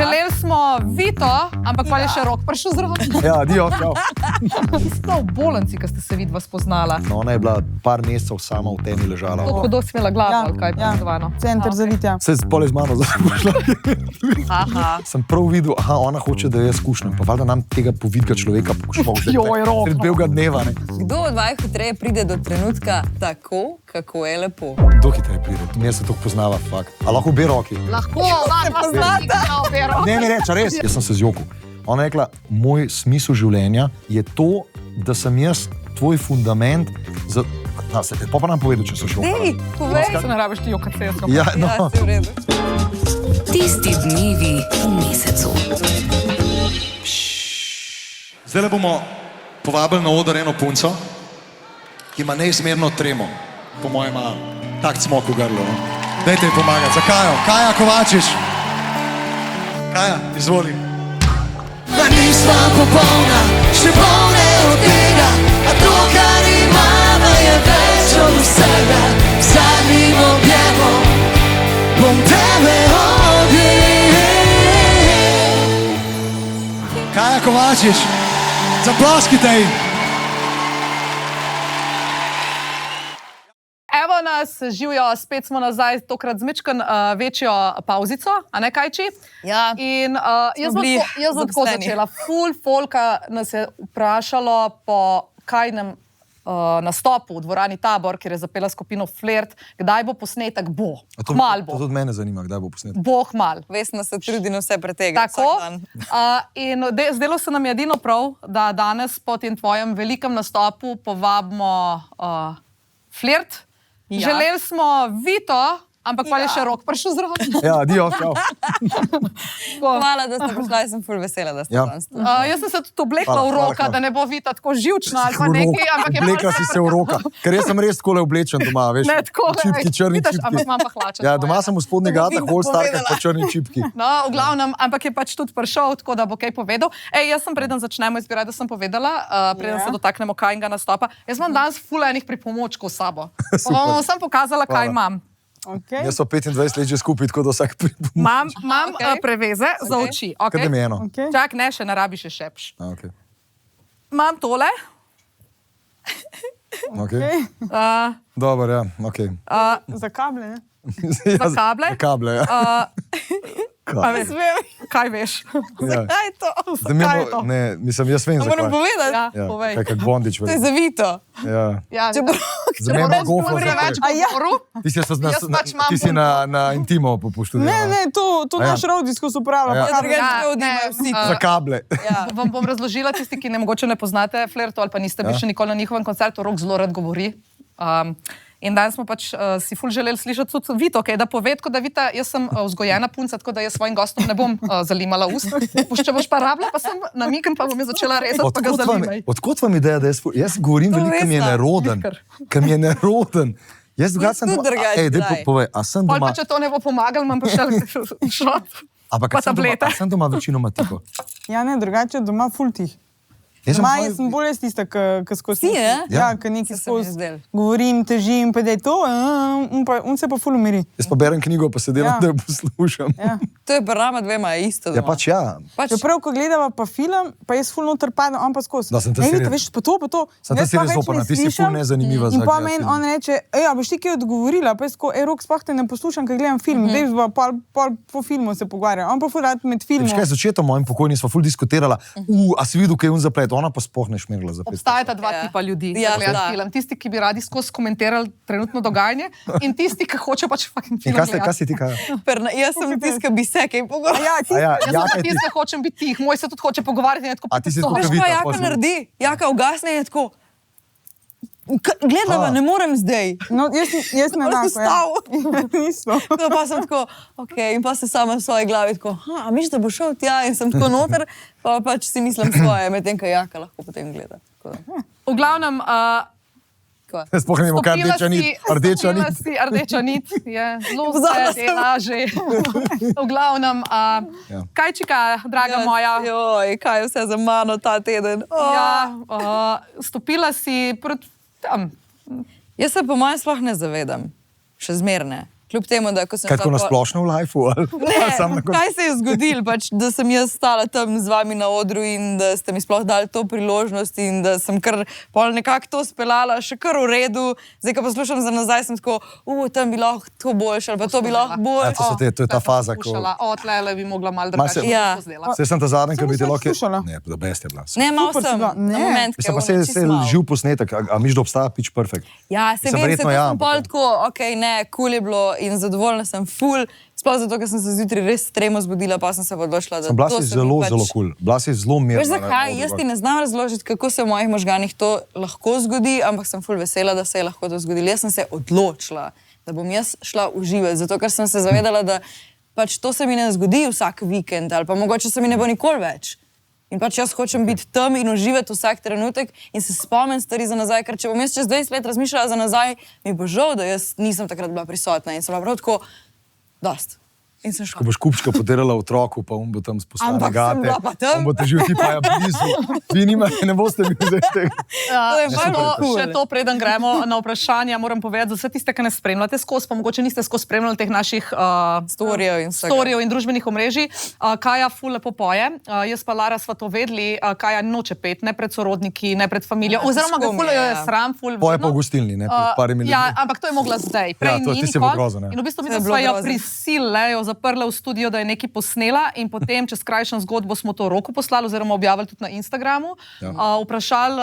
Želeli smo Vito, ampak pa je še Rok prišel zraven. Ja, dio, čau. Ste v bolnici, ko ste se vidva spoznala. No, ona je bila par mesecev sama v temi ležala. To hudo si imela glavo, Ja, ali kaj je ja. pozdravano. Center za Vitja. Se je pole z mano zašla. Aha. Sem prav videl, ona hoče, da jaz skušam. Pa valjda nam tega povidga človeka pokušamo vzeti. Joj, Rok. Sred belega dneva, ne. Kdo od vaju hitreje pride do trenutka tako, kako je lepo? Kdo hitreje pride? Mi se to poznava, fakt. A lahko obe roki? Lahko, vas poznate. Ne mi reče, res. Jaz sem se zjokal. Ona je rekla, moj smisel življenja je to, da sem jaz tvoj fundament za... Pa nam povedal, če so šel. Dej, povej. Se ne rabiš ti jokati se. Ja, no. Ja, si v redu. Tisti dnevi v mesecu. Zdaj bomo povabili na oder eno punco, ki ima neizmerno tremo. Po mojem ima tak cmok v grlu. No? Dajte ji pomagati. Za Kajo. Kaja Kovačič. Kaja, izvoli. Ma nisva popolna, še polne od tega, a to, kar imava, je več od vsega. V zadnjim objemom bom tebe objel. Kaja Kovačič, zaploskite ji. Evo nas, živijo, spet smo nazaj, tokrat z mičken večjo pauzico, a ne Kajči? Ja. In jaz Smo bili bom tako zaposleni. začela. Ful folka nas je vprašalo po kajnem nastopu v dvorani Tabor, kjer je zapela skupino Flirt, kdaj bo posnetek? Bo. Kmalu bo. To tudi mene zanima, kdaj bo posnetek. Bo kmalu. Vesna se trudi na vse pretega. Tako. In zdelo se nam je edino prav, da danes po tem tvojem velikem nastopu povabimo Flirt. Ja. Želeli smo Vito, ampak pa je še Rok prišel zraven. Ja, dio, čau. Hvala, da ste prišla, jaz sem ful vesela, da ste Ja. danes tu. Jaz sem se tudi oblekla Hvala, v Roka, hvala. da ne bo Vita tako živčna ali pa nekaj, ampak je Oblekla si se v roka. Ker jaz sem res takole oblečen doma, veš. Ne, tako, Čipki, črni vidiš, čipki. ampak imam pa hlače. Ja, doma sem v spodnjih gatah, bolj starkah povedala. pa črni čipki. No, v glavnem, ampak je pač tudi prišel, tako da bo kaj povedal. Ej, jaz sem preden začnemo izbirati, da sem povedala, preden se dotaknemo kajnega nastopa. Jaz imam danes ful enih pripomočkov s sabo. Bom sem pokazala, kaj imam. Okay. Jaz so 25 let že skupaj, tako da vsak pripomoč. Imam Okay. preveze za oči. Kaj da mi Okay? eno? Okay. Čak, ne, še ne rabiš še šepš. Okay. Imam tole. Okay. Dobro, ja, okej. Za kable, ne? Za kable? Za kable, ja. A veš, kaj veš? Ja. Kaj je to? Zdaj mi kaj je bo, to? ne, mislim, jaz vem, Moram zakaj. povedati. Ja, Ja, povej. kaj kak Bondič. To je za Vito. Ja. Ja, Če bo... Za me ima gofo. preveč ja. govoru. Ti si, Jaz pač imam ti si na intimo poštudiral. Ne, to A ja. naš rodijsko se uporablja. Ja. pa kable. Drugače Ja, ne, ne, vsi. Za kable. Ja. Vam bom razložila tisti, ki ne mogoče ne poznate Flirtu ali pa niste bili še nikoli na njihovem koncertu. Rok zelo rad govori. In danes smo pač si ful želeli slišati tudi Vito, okay, da pove, tako da Vita, jaz sem vzgojena punca, tako da jaz svojim gostom ne bom zalimala ust. Če boš pa rabila, pa sem namigam, pa bom je začela rezati, pa ga zalimaj. Odkot vam ideja, da jaz govorim To veliko, ker mi je Vesna. neroden. Ker mi je neroden. Jaz drugače sem tudi drugače Ej, daj zdaj. povej, a sem Pol doma, pa, če to ne bo pomagalo, imam pa še šot. ampak pa a sem doma, tablete. a sem doma večinoma tiho. Ja, ne, drugače doma ful tih. Jaz sem Doma tvoj- jaz sem bolj jaz tista, ki skozi... Si, ne? Ja, ki nekaj Se mi je skozi zdelo. govorim, težim, pa da je to, on se pa ful umiri. Jaz pa berem knjigo, pa se delam, Ja. da jo poslušam. Ja. To je pri nama dvema isto. Ja, doma. pač ja. Pač, Čeprav, ko gledava pa film, pa jaz ful noter padem, on pa skozi. Da, sem ta Ej, serija- Vita, veš, pa to. Sem ta Jaz serija sploh več zoprna, ne ti si ful slišim. nezanimiva In za pa gledati meni film. on reče, a boš ti kaj odgovorila, pa jaz tako, Rok, sploh te ne poslušam, ker gledam film, zdaj pa pol po filmu se pogovarjam. On pa ful rad med filmom. Veš kaj, z očetom mojim pokojnim sva ful diskutirala, a si videl, kaj je on zaplet, ona pa sploh ne šmerila zaplet. Obstajata dva Ja. tipa ljudi, Ja, ki gledajo da. film. Tisti, ki bi radi skozi komentirali trenutno dogajanje in tisti, ki hoče pač fucking In film kaj si ti kaj? jaz sem tiska, bi se kaj pogovarjala. Ja, ti, A ja, Jaz sem Jaka pa je ti- tisti, ki hočem biti tih, moj se tudi hoče pogovarjati in je tako A ti si "Stop." tako Veš, Vita, kaj Jaka pol si- naredi? Jaka ugasne in je tako. Gledala, ne morem zdaj. no, jaz ne Pa enako, si stal. Isto. No, pa sem tako, okay, in pa se sama v svoji glavi tako, a miš, da bo šel tja in sem tako noter, pa pač si mislim svoje, medtem ko Jaka lahko potem gleda. Tako da. V glavnem, Kva? Sploh ne vemo, kaj je rdeča nit. Rdeča nit. Rdeča nit je zelo Pozabila vse dela že. V glavnem, Ja. Kajčika, draga moja. Joj, kaj je vse za mano ta teden. Ja, stopila si pred tam. Jaz se po mojem sploh ne zavedam, še zmerne. Kljub temu, da ko sem Kaj tako šla na splošno v lifeu? Ne, kaj se je zgodilo, da sem jaz stala tam z vami na odru in da ste mi sploh dali to priložnost in da sem kar pol nekako to speljala, še kar v redu. Zdaj, ko poslušam za nazaj, sem tako, tam bi lahko to boljše ali pa to bi lahko boljše. To je ta faza, ko... Tle bi mogla malo drugače Ja. Saj sem ta zadnji, ki bi ti lahko... poslušala. Ne, da best je bila. Ne, malo Super si sem, bila. na Ne. moment, Mislim, pa se je živ posnetek, a miš, da obstaja Pitch Perfect? Ja, se Mislim, vem, se verjetno to ja, sem ampak- pol tako, okej, ne, cool je bilo in zadovoljna sem ful, sploh zato, ker sem se zjutraj res tremo zbudila, pa sem se odločila, da Sem bila to si se mi zelo, pač- zelo kul. Bila si zelo mirna. Veš zakaj? Jaz ti ne znam razložiti, kako se v mojih možganih to lahko zgodi, ampak sem ful vesela, da se je lahko to zgodilo. Jaz sem se odločila, da bom jaz šla uživati, zato ker sem se zavedala, da pač to se mi ne zgodi vsak vikend ali pa mogoče se mi ne bo nikoli več. In pač jaz hočem biti tam in uživati vsak trenutek in se spomnim stvari za nazaj, ker če bom jaz čez 20 let razmišljala za nazaj, mi bo žal, da jaz nisem takrat bila prisotna in sem bila prav tako, dost. In sem Ko šla. boš kupčka podirala otroku, pa bo tam spustila Ampak sem gate. bila pa tam. On bo te živ ti pa je blizu. Vi ne boste mi zdaj tega. To je Še bolj cool. še to, preden gremo na vprašanja, moram povedati, za vse tiste, ki ne spremljate skozi, pa mogoče niste skozi spremljali teh naših Storjev in vsega. storjev in družbenih omrežij. Kaja ful lepo poje, jaz pa Lara sva to vedeli, Kaja noče pet, ne pred sorodniki, ne pred familijo, oziroma ga težko ful mi je, je ja. sram, ful Poje vedno. pa v gostilni, ne, pred parimi ljudmi. Ja, ampak to je mogla zdaj. Prej Ja, to ni ti si bilo nikoli. grozno, ja. In v bistvu mi To je smo bilo jo grozno. prisilile, jo zaprle v studio, da je nekaj posnela in potem čez krajšen zgodbo smo to Roku poslali oziroma objavili tudi na Instagramu. Ja. Vprašali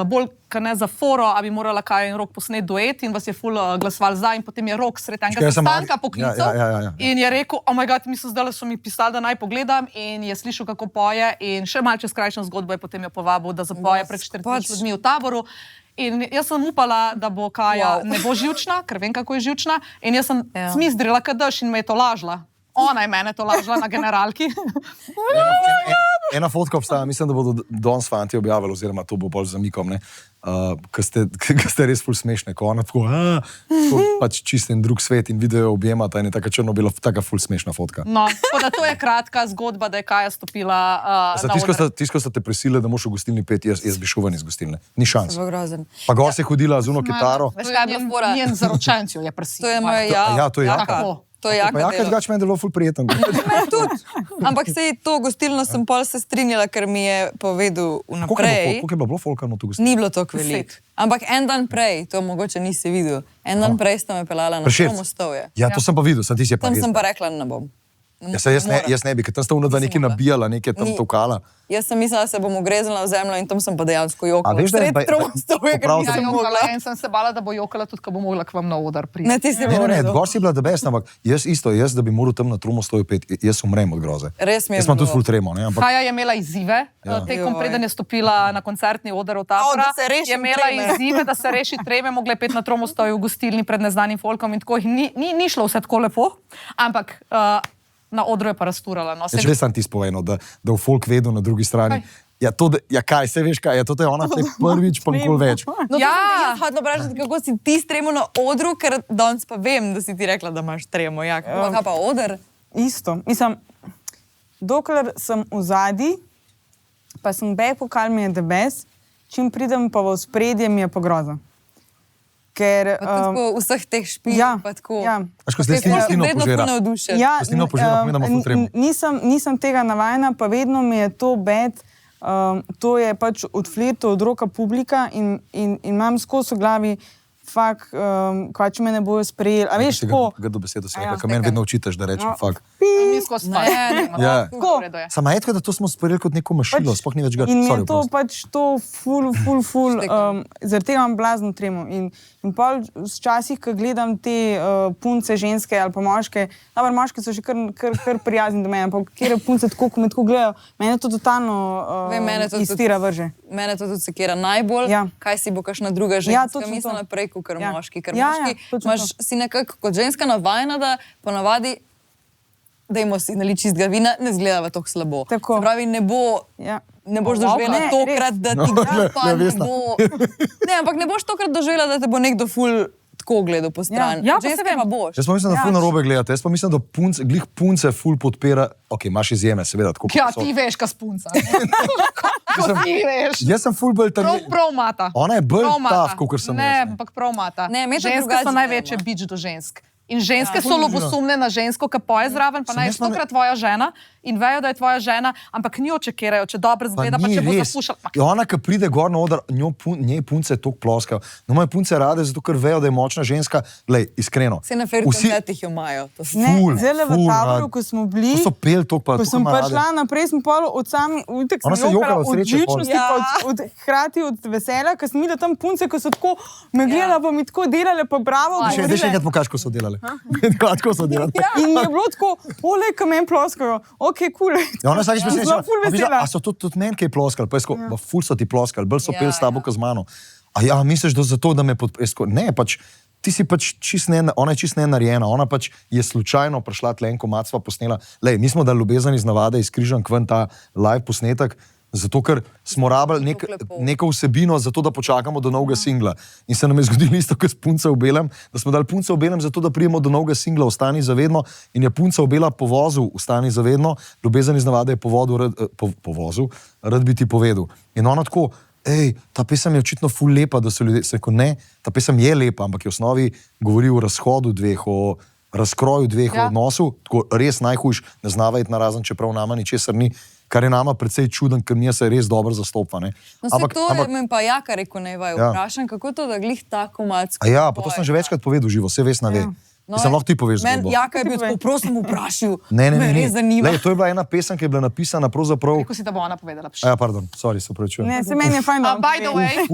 bolj, kaj ne za foro, a bi morala Kaja in Rok posnet duet in vas je ful glasoval za in potem je Rok sred enega Čakaj, jaz sem sestanka mal- poklical Ja. in je rekel, oh my god, mislim, zdaj so mi pisali, da naj pogledam in je slišal, kako poje in še malce čez krajšen zgodbo je potem jo povabil, da zapoje pred 40 ljudmi v Taboru. In jaz sem upala, da bo Kaja ne bo živčna, ker vem, kako je živčna. In jaz sem smizdrila, kad daš in me je to lažla. Ona je mene to lažla na generalki. Ena fotka obstaja, mislim, da bodo danes fanti objavili, oziroma to bo bolj z zamikom, ko ste res ful smešne, ko ona tako, pač čist en drug svet in video objemata in je taka črno-bela, taka ful smešna fotka. No, tako da to je kratka zgodba, da je Kaja stopila na oder. Tisko ste te prisile, da moš v gostilni pet, jaz bi šel ven iz gostilne. Ni šans. Zelo grozen. Pa gor si hodila z uno kitaro. Veš, kaj je bila fora? Njen zaročenc jo je prisil. To je moja Ja, to je jaka. Tako. To je jaka Pa jaka delo. drugače meni je bilo ful prijeten. Meni tudi. Ampak sej to gostilno sem pol se strinjala, ker mi je povedal vnaprej. Koliko je bilo folka na to gostilno? Ni bilo toliko veliko. Ampak en dan prej, to mogoče nisi videl, en dan prej sta me peljala na Prešerc. Promostovje. Ja, to sem pa videl, sem ti si je pa Tam res. sem pa rekla, ne bom. Jaz ne bi, ker tam sta unodva nekaj mogla. nabijala, nekaj tam Ni. tokala. Jaz sem mislila, da se bom ugreznila v zemljo in tam sem pa dejansko A jokala. veš, da je Sred Promostovja, ker poprav- Ja, nisem jokala mogla. in sem se bala, da bo jokala tudi, ko bo mogla k vam na oder priti. Ne, ti si Ne, bilo v ne, redu. gor si bila da best, ampak jaz, da bi moral tam na Tromostoju pet, jaz umrem od groze. Res mi je Jaz imam bilo. tudi ful tremo, ne, ampak Kaja je imela izzive, tekom Joj. preden je stopila na koncertni oder v Tabora. Da se rešim Je imela treme. izzive, da se reši treme, mogla je pet na Tromostoju v gostilni pred neznanim folkom in tako. Ni šlo vse tako lepo, ampak na odru je pa rasturala. No, če res sem ti spovedal, da v folk vedo na drugi strani. Ja, to, ja, kaj, se veš kaj, ja, to je ona te prvič, pa nikoli več. No, Ja. ja, jaz hočem vprašati, kako si ti stremo na odru, ker danes pa vem, da si ti rekla, da imaš tremo. Ja, kaj pa oder? Isto. Mislim, dokler sem v zadnji, pa sem back vokal mi je debes, čim pridem pa v spredje, mi je pa groza. Ker... Pa tako vseh teh špil, pa tako. ja. Veš, ko zdaj Stino vedno požira. ful navdušen. Ja, Gostilno požira, pomeni, da ima ful tremo. nisem tega navajena, pa vedno mi je to bed. To je pač od flirta, od roka publika in imam skozi v glavi, fakt, kva če me ne bojo sprejeli. A veš, tako... Grdo besedo si Ja. rekel, ker meni vedno učitaš, da rečem fakt. Mi skozi spanje. Ja. Tako. Sama je tako, da to smo sprejeli kot neko mašilo, sploh ni več ga. In mi Sorry, je to oprosti. pač to ful, zaradi tega imam blazno tremo. In pol včasih, ko gledam te punce, ženske ali pa moške, dobro, moški so še kar prijazni do mene, ampak kjer punce tako, ko me tako gledajo, mene to totalno Vem, mene to tudi- iztira vrže. Mene to tudi sekira najbolj, Ja. kaj si bo kakšna druga Ja, ženska točno mislila to. prej, kot Ja. moški. Ker Ja, moški točno imaš, si nekako kot ženska navajena, da ponavadi, dajmo si naliti čistega vina, ne zgleda tako slabo. Tako. Se pravi, ne bo. Ja. Ne boš Wow, doživela ne, tokrat, res. da ti No, gre, pa ne Vesna. bo. Ne, ampak ne boš tokrat doživela, da te bo nekdo ful tako gledal po strani. Ja, pa se Ženske vem. pa boš. Jaz pa mislim, da Ja. ful narobe gledate. Jaz pa mislim, da glih punce ful podpira, ok, imaš izjeme, seveda. Tako, kot Ja, so. ti veš, kaj spunca. Ko ti veš. Jaz sem ful bolj tam. Prav mata. Ona je bolj Prav mata. tough, kakor sem Ne, jaz, ne. ampak prav mata. Ne, meni je to Ženske drugače so največje delamo. bič do žensk. In ženske so ljubosumne na žensko, ki poje zraven, pa naj je 100-krat tvoja žena in vejo, da je tvoja žena, ampak njo čekirajo, če dobro zgleda, pa če bo zapušala. Ona, ki pride gor na oder, njej punce toliko ploskajo. No, moje punce rade, zato ker vejo, da je močna ženska. Glej, iskreno. Se na fertilitih jo imajo. Zelo v taboru, ko smo bili, to so pel toliko, pa ko sem prišla naprej, sem pol od sami, Ona se jokala od sreče pol. Hkrati od veselja, ker sem videla tam punce, ko so tako me gledala, pa mi tako delale, pa bravo. Še enkrat pokaž, ko so delali. Kako so delali. In mi je bilo tako, ole, ko meni ploskajo, ok, cool. Ja, ona vsakič Zelo ful vesela. a so tudi meni kaj ploskali? Pa je sko, ful so ti ploskali, bolj so pel s tabo, kot z mano. A ja, misliš, da zato, da me ne, pač, ti si pač ona je čist nenarejena, ona pač je slučajno prišla tlen, ko Macva posnela. Lej, mi smo dali Ljubezen iz navade, iz Križank ven ta live posnetek, zato ker smo rabili neko vsebino, zato da počakamo do novega singla. In se nam je zgodilo isto, kot s Punca v belem, da smo dali Punca v belem, zato da prijemo do novega singla Ostani za vedno, in je Punca v bela povozil Ostani za vedno, Ljubezen iz navade je povozil, Rad bi ti povedal. In ona tako, ta pesem je očitno ful lepa, da so ljudje, se rekel, ne, ta pesem je lepa, ampak je v osnovi govori o razhodu dveh, o razkroju dveh odnosov, tako res najhujš, ne znava iti na razen, čeprav nama ničesar ni, kar je nama precej čuden, ker mi se res dobro zastopa. Ne? No, se to je pa Jaka rekel, ne vaju vprašam, kako to, da glih tako macko. Ja, pa to sem že večkrat povedal živo, vse Vesna ve. Mislim, lahko ti poveš zgodbo. Jaka je bil tako, prosim, vprašal. Ne. Res zanima. Lej, to je bila ena pesem, ki je bila napisana pravzaprav... Rekel si, da bo ona povedala. Ja, pardon, sorry, se upravičujem. Ne, se meni je fajn, da By the way.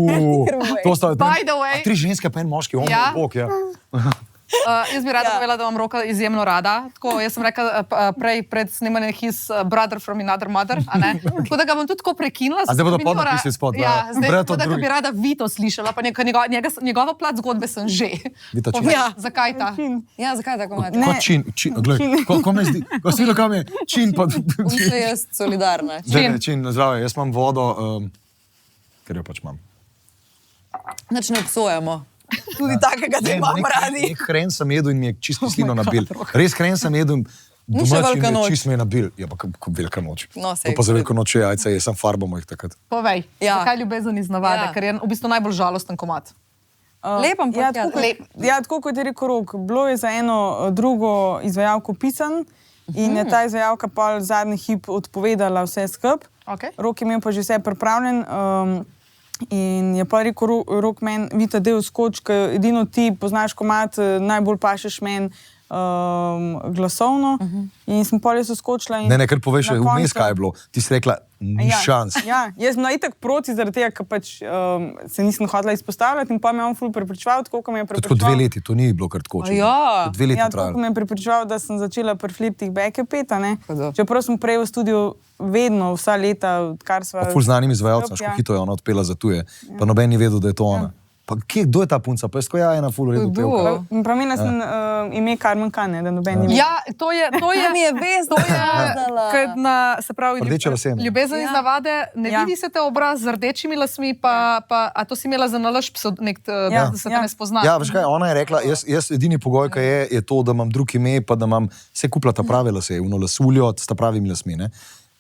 By the way. 3 ženske, pa en moški, on je bog, ja. Jaz bi rada povedala, da vam Roka izjemno rada. Tako, jaz sem rekla prej pred snemanjem his brother from another mother, a ne? Tako da ga bom tudi tako prekinila. A zdaj bodo podnapisali spod. Ja, zdaj tako da bi rada Vito slišala, pa njegovo plat zgodbe sem že. Vito čin. Ja, zakaj ta? Ja, zakaj tako imate? Ko čin, glej, ko me zdi, ko si kam je čin, pa... Vse jaz solidarna. Čin, zdravje, jaz imam vodo, ker jo pač imam. Znači ne obsojamo. Tudi takega, da imam radi. Nek hren sem jedel in mi je čisto slino nabil. Res hren sem jedel, domač in mi je čisto me nabil. Ja, pa kako velika noč. To pa za veliko noč je jajca, jaz sem farbo mojih takrat. Povej, zakaj Ljubezen iz navade, ker je v bistvu najbolj žalosten komad. Lepam pa ja, tako kot je rekel Rok, bilo je za eno drugo izvajalko pisan in je ta izvajalka pa zadnji hip odpovedala vse skup. Rok je imel pa že vse pripravljen. In je pa rekel Rok meni, Vita, del skoč, ker edino ti poznaš komad, najbolj pašeš meni glasovno. In sem pol jaz skočila. Ne, kar poveš, vmes kaj je bilo. Ti si rekla, ni šans. Ja, jaz sem itak proti zaradi tega, ker pač se nisem hotela izpostavljati in pa me on ful prepričeval, tako ko me je prepričeval. To tako 2 leti, to ni bilo kar tako. Ja, 2 leti trajalo. Ja, tako me je prepričeval, da sem začela pri Fliptih backup-eta, ne. Čeprav sem prej v studiu vedno, vsa leta, odkar sva... Pa ful znanim izvajalcem, Škohito je ona odpela za tuje, pa noben ni vedel, da je to ona. Pa kdo je ta punca? Pa jaz ko ja ena ful redu pevka. Pravila sem ime Carmen Kane, da noben ni vedel. Ja, to je... Mi je vez, to je se pravi, Rdeče lase. Ljubezen iz navade, ne vidi se te obraz z rdečimi lasmi, a to si imela za nalašč, da se te ne spozna. Ja, veš kaj, ona je rekla, jaz edini pogoj, ki je to, da imam drug ime, pa da imam vse kupla ta prave lase, uno lasuljo, s ta pravimi lasmi, ne.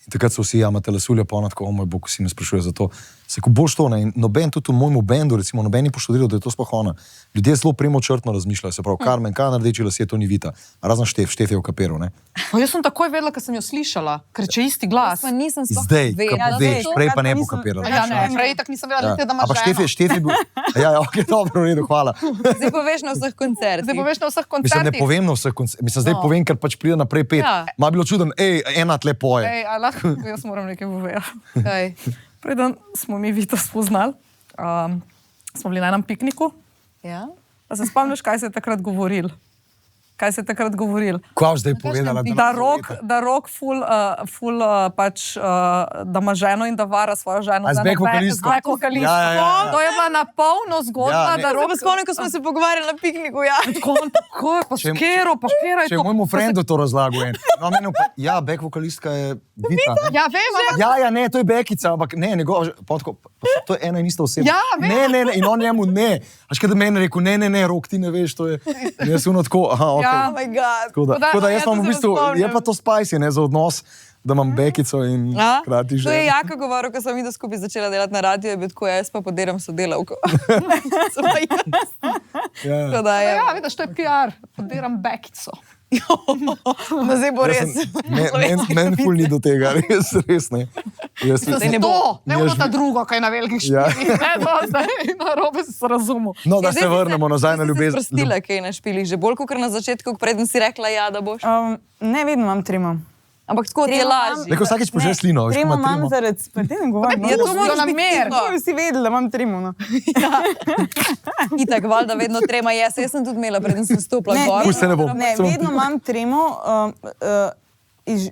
In takrat so vsi jamate lasuljo, pa ona tako, o moj bog, si me sprašuje za to. Se ko boš to, ne, in noben tudi v mojemu bendu, recimo, noben ni poštudiral, da je to sploh ona. Ljudje zelo premočrtno razmišljajo, se pravi, Carmen Kane, rdeči lasje, to ni Vita. Razen Štef je v kaperu, ne. Jaz sem takoj vedela, ko sem jo slišala, ker če isti glas. Zdaj, ko veš, prej pa ne bo kapirala. Ja, ne, prej tak nisem vedela, da imaš ženo. Štef je bil, ja, ok, dobro, v redu, hvala. Zdaj poveš na vseh koncertih. Mislim, ne povem na vseh koncertih, mislim, zdaj povem, ker pač pride naprej 5. Ma bilo čuden, ena tle poje. Jaz moram nekaj povedati. Preden smo mi Vito spoznali, smo bili na enem pikniku. Ja. Pa se spomniš, kaj se je takrat govoril? Kaj se je takrat govoril? Kaj zdaj povedala? Da Rok ful pač, da ima ženo in da vara svojo ženo. Z back vokalistko. To je bila napolno zgodba, da Rok... Spomnim, ko smo se pogovarjali na pikniku, ja. Tako, pa skero, pa kera je to... Če je mojemu frendu to razlagal en. No, meni pa, ja, back vokalistka je Vita. Ja, vem, ampak... Ja, ne, to je Bekica, ampak ne, njegov... To je ena in ista oseba. Ja, vem. Ne, in on njemu ne. Až kada meni rekel, ne, Rok, ti ne veš, to je... Jaz sem tako, aha, ok. Oh my God. Tako da jaz imam v bistvu, je pa to spicy, ne, za odnos. da imam bekico in hkrati To je že. Jaka govoril, ko sem videl skupaj začela delati na radiju, je bil tako, jaz pa poderam sodelavko. Tako da je. Ja, vidiš, to je PR, podiram bekico. No, zdaj bo res. Meni ful ni do tega, res ne. Jaz, To je to, ne bo ta drugo, kaj na velikih Ja. špilih. Ne, no, zdaj na robe se razumel. no, da se vrnemo nazaj na ljubezen. Sprostila, kaj na špilih, že bolj kot na začetku, preden si rekla ja, da boš. Ne vedno imam tremo. Ampak tako ti je Tremo lažje. Neko vsakeč požeš slino. veš, ko Tremo ima imam tremo. zaradi, pa te ne govorim. Ja, to moraš na biti mer. tiho. Vsi vedeli, da imam tremo. No. Itak, valjda vedno trema je. Jaz sem tudi imela, preden sem stopila gor. Pusti, se ne bom. Ne, Samo- vedno imam tremo,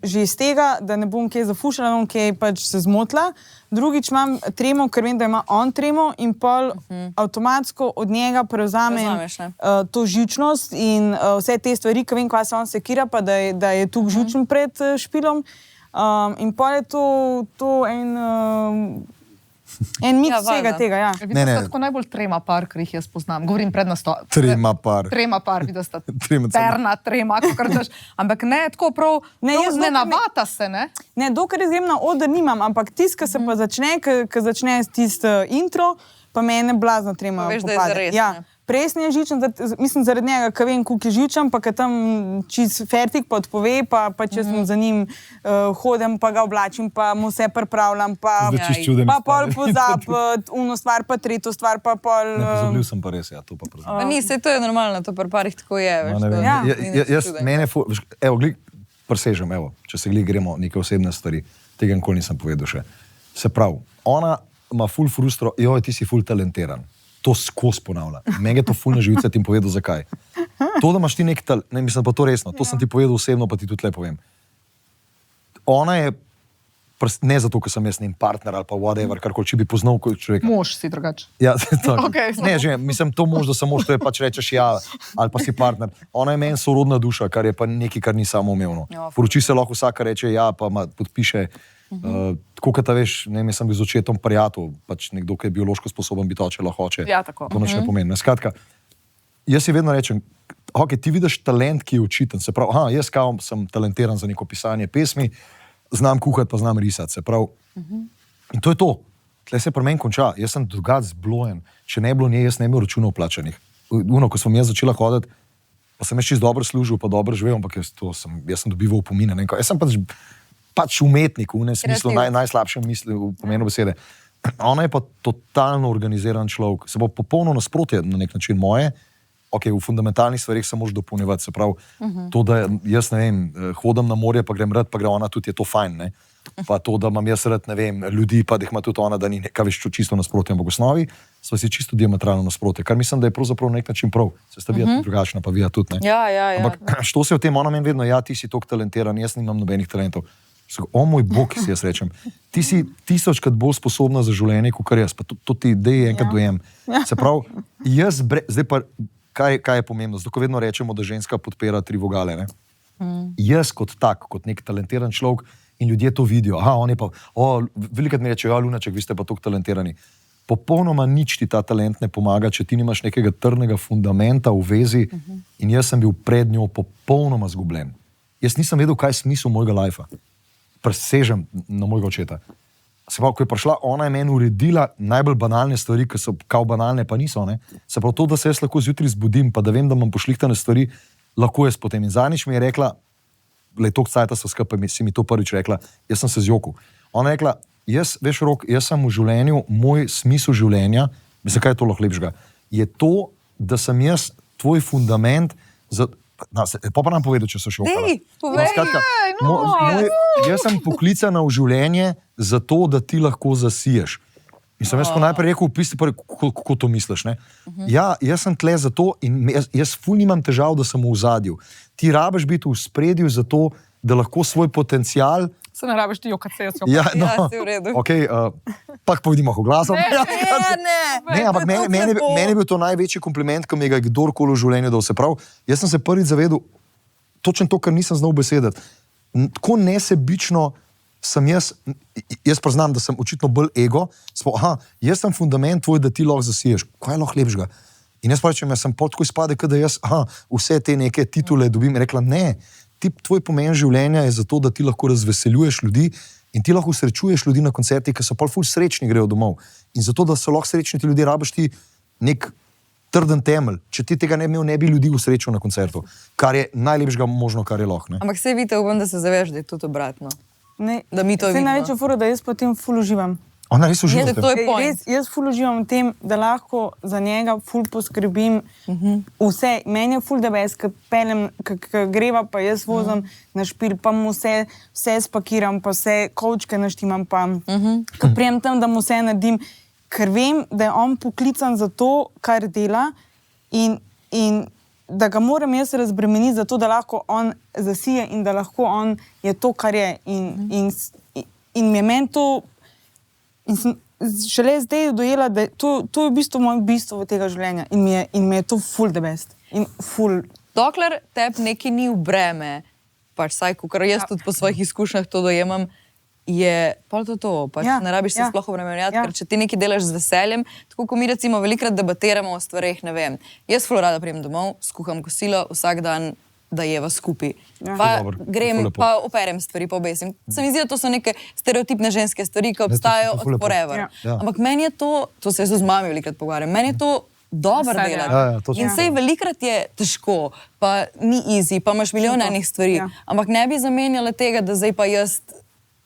že iz tega, da ne bom kaj zafušala, ne bom kaj pač se zmotila. Drugič imam tremo, ker vem, da ima on tremo in pol avtomatsko od njega prevzamem Prevzameš, ne? to živčnost in vse te stvari, ki vem, kaj se on sekira, pa da je tu živčen pred špilom. In pol je to en miks Ja, vsega valjda. tega, ja. Vi Ne, ne. ste tako najbolj trema par, ki jih jaz poznam. Govorim pred nastopom. Trema par. Trema par, vidiš, da Trema celo. terna, trema, kakor daš. Ampak ne, tako prav, Ne, jaz ne dokler ne- navata se, ne? Ne, dokler jaz grem na oder, nimam, ampak tisti, ki se pa začne, ki začne tisti intro, pa mene blazno trema. Pa veš, da je popade. zares, Ja. ne? Presni je žičen, mislim zaradi njega, ker vem, koliko je žičen, pa ker tam čist fertik pa odpove, pa če sem za njim hodim, pa ga oblačim, pa mu vse pripravljam, pa, Zdaj čisto čuden pa pol izpade. pozab, uno stvar, pa tretjo stvar, pa pol... Pozabil sem pa res, ja, to pa priznam. Pa ni, saj to je normalno, to pri parih tako je. Veš, No, ne vem. Ja. Jaz, mene, evo, glih, presežem, evo, če se glih gremo neke osebne stvari, tega nikoli nisem povedal še. Se pravi, ona ima ful frustro, joj, ti si ful talentiran. To skozi ponavlja. Meni je to ful na živce, ti jim povedal, zakaj. To, da imaš ti nek talent, ne mislim pa to resno, to sem ti povedal osebno, pa ti tudi le povem. Ona je, ne zato, ker sem jaz njen partner ali pa whatever, karkoli, če bi poznal kot človeka. Mož si drugače. Ja, tako. Okej, Ne, že, mislim, to mož, da samo to je pač rečeš ja, ali pa si partner. Ona je meni sorodna duša, kar je pa nekaj, kar ni samoumevno. Ja, Poroči se lahko vsaka reče ja, pa podpiše. Tako kot ta veš, ne vem, jaz sem bil z očetom prijatelj, pač nekdo, ki je biološko sposoben biti oče, lahko oče. Ja, tako. To nič ne pomeni. Ne, skratka, jaz si vedno rečem, ok, ti vidiš talent, ki je očiten. Se pravi, aha, jaz kao sem talentiran za neko pisanje pesmi, znam kuhati, pa znam risati. Se pravi, in to je to. Tle se pri meni konča. Jaz sem drugače zblojen. Če ne bi bilo nje, jaz ne bi imel računov plačanih. Ko sem jaz začela hoditi, pa sem jaz čisto dobro služil, pa dobro živel, ampak jaz sem dobival opomine. Ne, jaz sem pač umetnik v ne smislu, najslabšem mislu, v pomenu besede. Ona je pa totalno organiziran človek. Se bo popolno nasprotje na nek način moje. Ok, v fundamentalnih stvarih se moraš dopolnjevati. Se pravi, to, da jaz ne vem, hodim na morje, pa grem rad, pa gre ona, tudi je to fajn. Ne? Pa to, da imam jaz rad, ne vem, ljudi, pa da jih ima tudi ona, da ni nekaj več čisto nasprotje, ampak v osnovi sva si čisto diametralno nasprotje, kar mislim, da je pravzaprav na nek način prav. Se sta vi drugačna, pa vi tudi ne. Ja. Ampak što se v tem, ona meni vedno, ja, ti si toliko talentiran, jaz nimam nobenih talentov. O moj bog, si jaz rečem, ti si 1000krat bolj sposobna za življenje, kot jaz, pa to ti dej enkrat dojem. Se pravi, zdaj pa, kaj je pomembno? Zato, ko vedno rečemo, da ženska podpira 3 vogale, ne? Jaz kot tak, kot nek talentiran človek in ljudje to vidijo, aha, on je pa, velikrat mi rečejo, ja, Lunaček, vi ste pa toliko talentirani. Popolnoma nič ti ta talent ne pomaga, če ti nimaš nekega trdnega fundamenta v vezi in jaz sem bil pred njo popolnoma zgubljen. Jaz nisem vedel, kaj je smisel mojega lajfa. Presežem na mojega očeta. Se pravi, ko je prišla, ona je meni uredila najbolj banalne stvari, ki so kao banalne, pa niso. Ne? Se pravi, to, da se jaz lahko zjutraj zbudim, pa da vem, da imam pošlihtane stvari, lahko jaz potem. In zadnjič mi je rekla, le toliko cajta so skupaj, si mi to prvič rekla, jaz sem se zjokal. Ona je rekla, veš, Rok, jaz sem v življenju, moj smisel življenja, mislim, kaj je to lahko lepšega, je to, da sem jaz tvoj fundament za... Pa nam povedal, če so še okala. Jaz sem poklicana v življenje zato, da ti lahko zasiješ. In sem jaz najprej rekel, kako to misliš. Ne? Ja, jaz sem tle zato in jaz ful nimam težav, da sem v ozadju. Ti rabiš biti v spredju zato, da lahko svoj potencial... Se ne rabiš ti jokati, jaz Ja, no, si v redu. okay, pa povedimo glasom. Ne. Ne, ampak meni je bil to največji kompliment, ki mi ga je kdorkoli v življenju dal. Se pravi, jaz sem se prvič zavedel, točno to, kar nisem znal besediti. Tako nesebično sem jaz priznam, da sem očitno bolj ego, aha, jaz sem fundament tvoj, da ti lahko zasiješ. Kaj je lahko lepšega? In jaz pa rečem, jaz sem pot tako izpade, da jaz vse te neke titule dobim in rekla, ne, tvoj pomen življenja je zato, da ti lahko razveseljuješ ljudi in ti lahko srečuješ ljudi na koncertih, ki so pol ful srečni, grejo domov. In zato, da so lahko srečni ti ljudje, rabiš ti nek trden temelj. Če ti tega ne bi imel, ne bi ljudi usrečil na koncertu, kar je najlepšega možno, kar je lahko. Ampak se vidite, upam, da se zavedaš, da je tudi obratno. Ne, Da mi to saj vidimo. največja fura, da jaz potem ful uživam. Ona res uživa. Je, v tem. to je point. Res, jaz ful uživam v tem, da lahko za njega ful poskrbim vse. Meni je ful da bes, ko pelem, ko greva, pa jaz vozim na špil, pa mu vse spakiram, pa vse kovčke naštimam, pa ko prijem tam, da mu vse naredim, ker vem, da je on poklican za to, kar dela in da ga moram jaz razbremeniti zato, da lahko on zasije in da lahko on je to, kar je. In mi je meni to. In sem šele zdaj dojela, da to je v bistvu moje bistvo tega življenja in mi je to ful the best. In ful. Dokler tebi nekaj ni v breme, pač saj, kar jaz tudi po svojih izkušnjah to dojemam, je pol to, pač Ja, ne rabiš se ja, sploh obremenjati, ja. ker če ti nekaj delaš z veseljem, tako ko mi recimo velikrat debatiramo o stvareh, ne vem, jaz ful rada prijem domov, skuham kosilo vsak dan, da jeva skupaj. Ja. Pa Dobro, grem, ful lepo. pa operem stvari, pa obesim. Se mi zdi, da to so neke stereotipne ženske stvari, ki obstajajo ful od lepo. forever. Ja. Ja. Ampak meni je to se jaz z mami velikrat pogovarjam, meni je to dobro Veselje. delati. Ja, to In so- sej velikrat je težko, pa ni easy, pa imaš milijon enih stvari. Ja. Ampak ne bi zamenjala tega, da zdaj pa jaz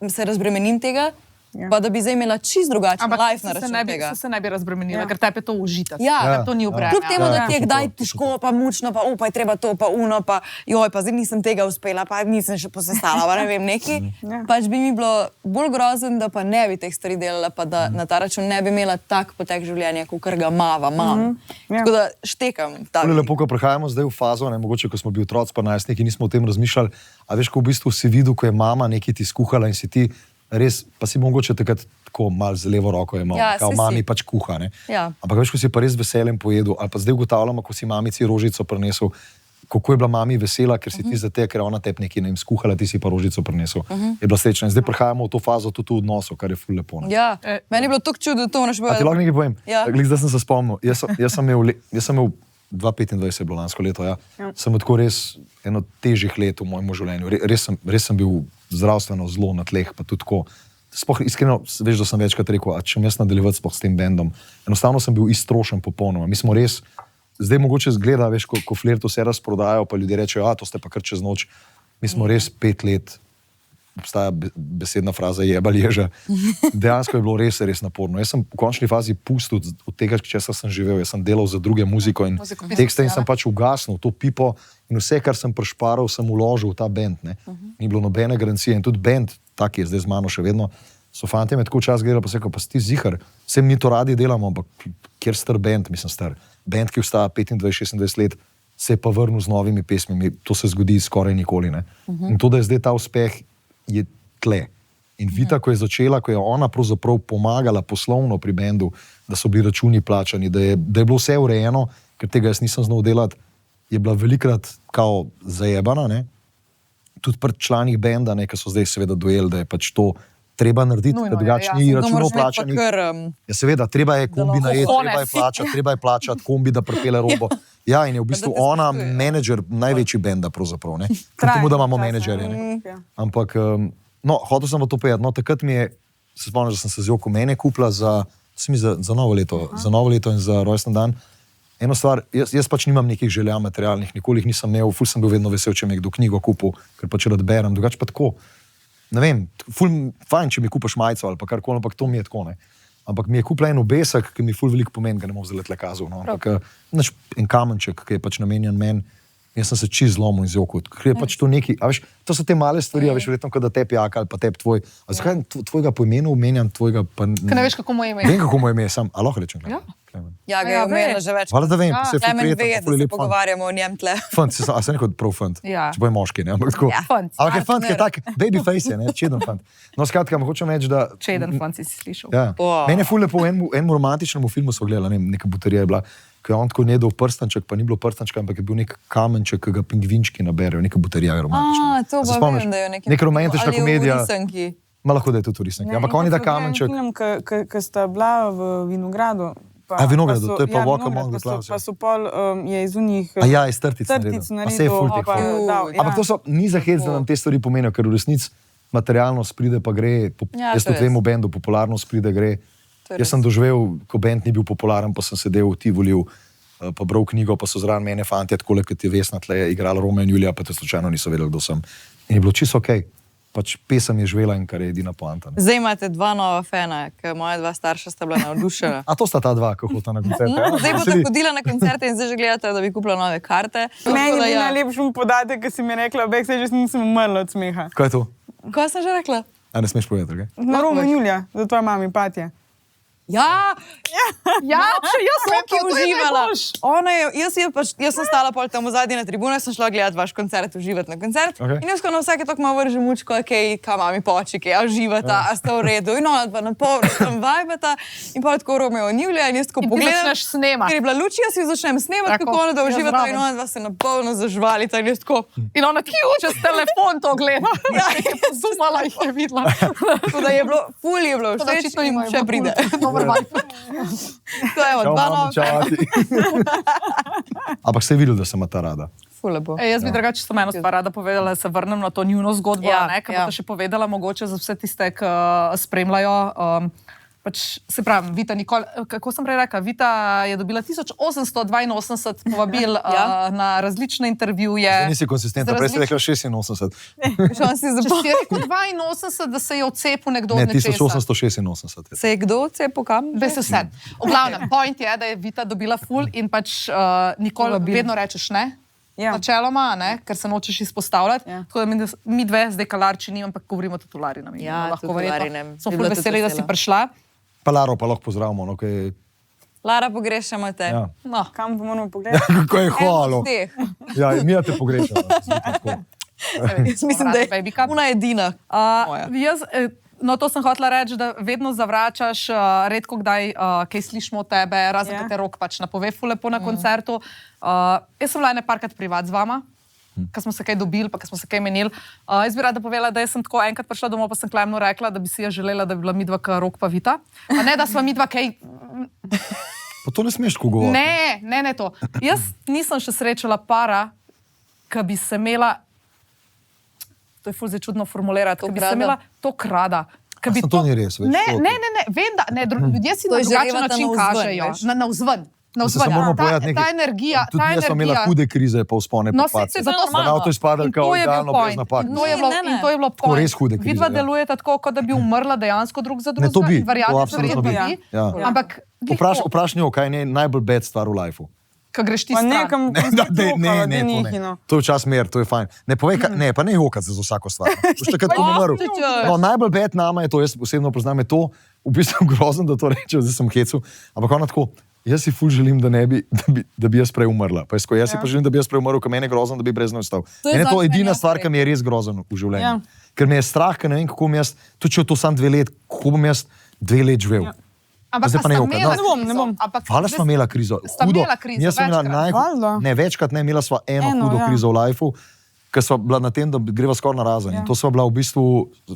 se razbremenim tega, Ja. pa da bi zdaj imela čist drugačen Ampak life na se račun ne bi, tega. se ne bi razbremenila, Ja. ker tebi je to užitek. Ja. Ker to ni v breme. Kljub temu, Ja, da ja. ti je To so kdaj to, to so težko, pa mučno, pa pa je treba to, pa uno, pa joj, pa zdaj nisem tega uspela, pa nisem še posestala, pa ne vem, neki. Ja. Pač bi mi bilo bolj grozen, da pa ne bi teh stvari delala, pa da na ta račun ne bi imela tak potek življenja, kot ga imam. Ja. Tako da štekam. Ful je lepo, ko prehajamo zdaj v fazo, ne, mogoče, ko smo bili otroci, pa najstniki, nismo o tem razmišljali. A veš, ko v bistvu si videl, ko je mama nekaj ti skuhala in si ti res, pa si mogoče takrat tako mal z levo roko je malo, Ja, kao saj mami si. pač kuha. Ne. Ja. Ampak veš, ko si pa res z veseljem pojedel, ali pa zdaj ugotavljamo, ko si mamici rožico prinesel, kako je bila mami vesela, ker si ti za te, ker je ona tep nekaj ne vem, skuhala, ti si pa rožico prinesel. Je bila srečna. In zdaj prehajamo v to fazo tudi v odnosu, kar je ful lepo. Ne. Ja, meni je bilo tako čudno, to moraš A ti lahko nekaj povem? Ja. Glih, zdaj sem se spomnil. Jaz sem imel 2025 je bilo lansko leto. Ja. Sem imel tako res eno težjih let v mojem življenju. Res sem bil zdravstveno zelo na tleh, pa tudi tako. Sploh iskreno, veš, da sem večkrat rekel, a če jaz nadaljevati sploh s tem bendom. Enostavno sem bil iztrošen popolnoma. Mi smo res, zdaj mogoče zgleda, veš, ko Flirt vse razprodajo, pa ljudje rečejo, a to ste pa kar čez noč. Mi smo res 5 let, obstaja besedna fraza jeba ježa. Dejansko je bilo res, res naporno. Jaz sem v končni fazi pustil od tega, česa sem živel. Jaz sem delal za druge muziko in tekste in sem pač ugasnil to pipo in vse, kar sem prešparal, sem uložil v ta bend. Ni bilo nobene garancije in tudi bend, tak je zdaj z mano še vedno, so fanti me tako čas gledali, pa se rekel, pa si ti zihar, vsem mi to radi delamo, ampak kjer star bend, mislim star, bend, ki vstaja 25-26 let, se je pa vrnil z novimi pesmimi, to se zgodi skoraj nikoli. Ne? In to, da je zdaj ta uspeh, je tle. In Vita, ko je začela, ko je ona pravzaprav pomagala poslovno pri bendu, da so bili računi plačani, da je bilo vse urejeno, ker tega jaz nisem znal delati, je bila velikrat kao zajebana, ne? Tudi pred članih benda, ne, ki so zdaj seveda dojeli, da je pač to treba narediti, Nujno da je, drugače ja. ni To računov moraš imeti pa plačanih. kar, Ja, seveda, treba je kombi lahko najeti, treba je plačati kombi, da pripelje robo. Ja, in je v bistvu te ona spoštuje. menedžer največji benda pravzaprav, ne? Kljub Traja temu, da imamo časa, menedžerje, ne? Ja. Ampak, no, hotel sem pa to povedati. No, takrat mi je, se spomnim, da sem se z Joko mene kupila za novo leto, za novo leto in za rojsten dan. Eno stvar, jaz pač nimam nekih želja materialnih, nikoli jih nisem imel, ful sem bil vedno vesel, če mi je kdo knjigo kupil, ker pač rad berem, drugače pa tako. Ne vem, fajn, če mi kupaš majico ali pa karkoli, ampak to mi je tako, ne. Ampak mi je kupila en obesek, ki mi ful veliko pomeni, ga ne bom zdaj le kazal, no. Ampak en kamenček, ki je pač namenjen meni, jaz sem se čist zlomil iz Joku, ker je pač to neki, a veš, to so te male stvari, a veš, verjetno, kot da tebi jaka ali pa tebi tvoj. A zakaj tvojega po imenu omenjam, tvojega pa ne? Ker ne veš, kako mu je ime. Vem, kako mu je ime, sam, a lahko rečem? Ja. Klemen. ja, ga je Ja, omenila veš. že več. Hvala, da vem, se je ful Najmanj prijeten, ve, pa da ful se lep fant. pogovarjamo o njem tle. Fant, a se neko prav fant. Ja. Če bo je moški, ne, ampak tako. Ja. Fant. Ampak je fant, ki je tak, baby face je, ne, čeden fant. No, skratka, hočem reči, da... Čeden fant si slišal. Ja. Wow. Mene je ful lepo, v enem romantičnem filmu so gledali, ne vem, neka buterija je bila, ko je on tako nedel prstanček, pa ni bilo prstančka, ampak je bil nek kamenček, ki ga pingvinčki naberejo, neka buterija je romantična. To A se pa spomniš? vem, da je nekaj. Neka romantična komedija. Ma lahko da je tudi turistika. Ampak oni da kamenček. Film, ki sta bila v Vinogradu, Pa, A vinograd, pa so- to je pa Walk vinograd, Among the pa so- Clouds, ja. Pa so pol je iz unih A ja, iz trtic trtic naredil. A se je ful teh pa ful. dal, ja. Ampak to so, ni za hec, da nam te stvari pomenijo, ker v resnici materialnost pride pa gre. Ja, Jaz to je tudi vem res. v bendu, popularnost pride, gre. To je Jaz sem doživel, ko bend ni bil popularen, pa sem sedel v Tivoliju, pa bral knjigo, pa so zraven mene fantje, tako kot je Vesna tle igrala Romeo in Julija, pa te slučajno niso vedeli, kdo sem. In je bilo čisto ok. Pač pesem je živela in kar je edina poanta. Ne. Zdaj imate dva nova fana, ker moja dva starša sta bila navdušena. A to sta ta dva, ko hodita na koncerte. ja? Zdaj boste Veseli. hodila na koncerte in zdaj že gledate, da bi kupila nove karte. Meni Tako da je ja. najlepši podatek, ki si mi rekla, backstage, jaz nisem umrla od smeha. Kaj je to? Kaj sem že rekla? A ne smeš povedati, kaj? Na Romu in Julija, za tvojo mami Patja. Ja, Ja, če jaz sem ki je uživala. Ona je, jaz sem stala pol tam v zadnji na tribune, sem šla gledati vaš koncert, uživati na koncert. Okej. In jaz ko na vsake tako malo vržem mučko, kaj mami poči, kaj uživata, a sta v redu. In ona dva na pol, tam vibata in pol tako Romeo in Julija in jaz tako In ti pogledam. začneš snemati. Ker je bila luč, jaz si začnem snemati, Tako, kako ona da jaz uživata zraven. in ona dva se na polno zažvalita in jaz tako. In ona čez telefon to gleda. Ja, zumala jih je videla. Tako da je bilo, ful je bilo Tako da všeč očitno in imajo še ful pride. dober vibe. To je od Čau, dva mama, nova. čau, ati. Ampak ste videli, da sem ta rada. Ful lepo. Jaz bi drugače samo eno stvar rada povedala, da se vrnem na to njuno zgodbo, Ja, ne, ki ja. boste še povedala mogoče za vse tiste, ki spremljajo. Pač, se pravi, Vita Nikol, kako sem prej rekla, Vita je dobila 1882 povabil Ja. na različne intervjuje. Nisi konsistentna, z prej si rekla 86. Še on si Če zapomnil. si rekel 82, da se je odcepil nekdo Ne, od nečesa. 1886. Se je kdo cepil kam? Veš vse. V glavnem, point je, da je Vita dobila ful in pač nikoli vedno rečeš ne. Ja. Načeloma, ne, ker se nočeš izpostavljati. Ja. Tako da mi dve, zdaj kalarči nimam, ampak govorimo o titularinem. Ja, lahko titularinem. verjetno. Sem Bi ful bila tudi veseli, da si vesela. prišla. Pa Laro pa lahko pozdravimo, no, kaj, Lara, pogrešamo te. ja. No. Kam pa moramo pogledati? Kako je hvalo. Teh. Ja, mi ja te pogrešamo. Jaz mislim, da je Babykap. ona edina. Moja. No, to sem hotela reči, da vedno zavračaš, redko kdaj kaj slišimo od tebe, razen Ja. da te rok pač napove ful lepo na koncertu. Jaz sem bila ene parkrat privat z vama. Ko smo se kaj dobili, pa ko smo se kaj menili. Jaz bi rada povedala, da jaz sem tako enkrat prišla domov, pa sem Klemnu rekla, da bi si jaz želela, da bi bila midva Rok pa Vita. Pa ne, da sva midva kaj. Pa to ne smeš tako govoriti. Ne to. Jaz nisem še srečala para, ki bi se imela, to je ful zdaj čudno formulirati, ki bi se krada? imela to krada. Ki bi To ni res, veš, Ne, to- ne, vem, da ne, ljudje si To na je drugačen žarevata način navzven, kažejo. veš. Navzven. Se moramo povedati nekaj. Ta energija, Tudi ta jaz sem imela energija. hude krize, pa vzpone, No, pa saj padce. to je normalno. Na avto izpadel In kao to je bil idealno point. brez napak. In to je bilo, Ne, ne. in to je bilo Tako point. res hude krize, Vidva ja. delujete tako, kot da bi umrla dejansko drug za Ne, to drugega. bi, in verjamem, to da absolutno verjetno bi. bi. Ja. Ampak Vprašaj njo, kaj je najbolj bad stvar v lifeu. ko greš ti Pa stran. nekam Ne, to ne. To je včasih mer, to je fajn. Ne, povej, ne, pa ne jokati za vsako stvar. Boš takrat, ko bom umrl. No, najbolj bed nama je to, jaz osebno priznam, je to, v bistvu grozno, da to rečem, zdaj sem hecu, ampak ona tako, jaz si ful želim, da bi jaz prej umrla. Pa jaz si pa želim, da bi jaz prej umrl, ker meni je grozno, da bi brez nje ostal. To je Meni je to zase meni edina ja stvar, prej. ki mi je res grozno v življenju. Ja. Ker me je strah, ker ne vem, kako bom jaz, tudi če je to sam 2 let, kako bom jaz 2 let živel. Ampak Zdaj pa a ne sta jokati, imela no. krizo? Ne bom. Ampak Hvala, smo imela krizo. Sta Hudo. imela krizo Jaz sem imela večkrat? Valjda. ne, večkrat ne, imela sva eno Eno, hudo ja. krizo v lifeu, ker sva bila na tem, da greva skoraj na razen. In to sva bila v bistvu,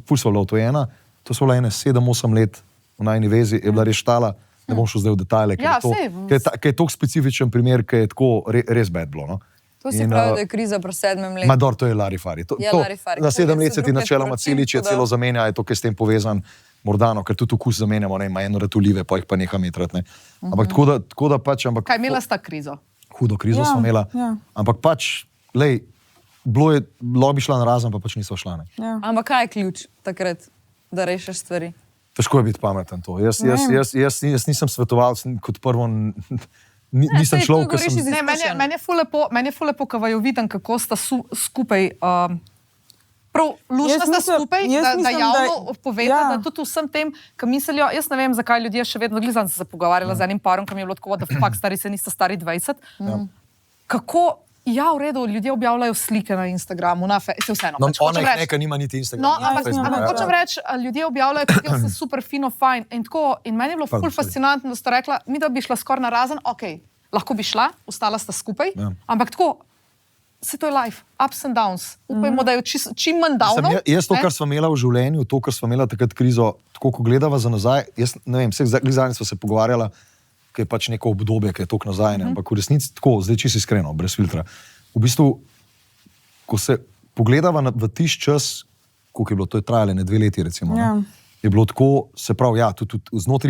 ful sva bila otojena, to sva bila ene 7-8 let v najni vezi, je bila res štala, ne bom šel zdaj v detajle, ker Ja, je to, sej. ker je to specifičen primer, ker je tako res bad bilo. No? To si In, pravi, da je kriza pri 7. letu. Mador, to je Larifari. Ja, Larifari. Na 7 let se ti Druge načeloma sporočim, celič je tako da- celo zamenja, je to, kar je s tem povezan. Mordano, ker tudi okus zamenjamo, ne, ima eno ratulive, pa jih pa neha metrati. Ne. Ampak tako da pač, ampak Kaj imela sta krizo? hudo krizo Ja, smo imela. ja. Ampak pač, lej, bilo bi šla na razen, pa pač nismo šla. Ne. Ja. Ampak kaj je ključ takrat, da rešiš stvari? Težko je biti pameten to. Jaz nisem svetovalec, kot prvo nisem saj to človek, ki govoriš sem... iz Ne, meni je ful lepo, ko vaju vidim, kako sta skupaj. Prav, lušna Jaz sta mislim- skupaj, jaz da mislim, javno poveta, ja. da tudi vsem tem, ki mislijo, jaz ne vem, zakaj ljudje še vedno, glizam se pogovarjala z enim parom, ki mi je bilo tako, da fakt stari se niste stari 20. Kako, ja, v redu, ljudje objavljajo slike na Instagramu, na Facebooku, vseeno. No, pač ona hočem jih reči- neka nima niti Instagram. No, ampak, jaz nimam ampak več, hočem ja. reči, ljudje objavljajo, kako je vse super, fino, fajn. In meni je bilo Pardon, ful sorry. fascinantno, da sta rekla, mi da bi šla skoraj na razen, ok, lahko bi šla, ostala sta skupaj, Ja. ampak tako, vse to je life, ups and downs. Upajmo, da je čim manj downov. Jaz to, ne. kar smo imela v življenju, to, kar smo imela takrat krizo, tako ko gledava za nazaj, jaz ne vem, vseh zadnjič smo se pogovarjala, ki je pač neko obdobje, ki je tok nazaj, ne? Ampak v resnici tako, zdaj čisto iskreno, brez filtra. V bistvu, ko se pogledava v tisti čas, koliko je bilo, to je trajalo 2 leti recimo, ne? Je bilo tako, se pravi, ja, tudi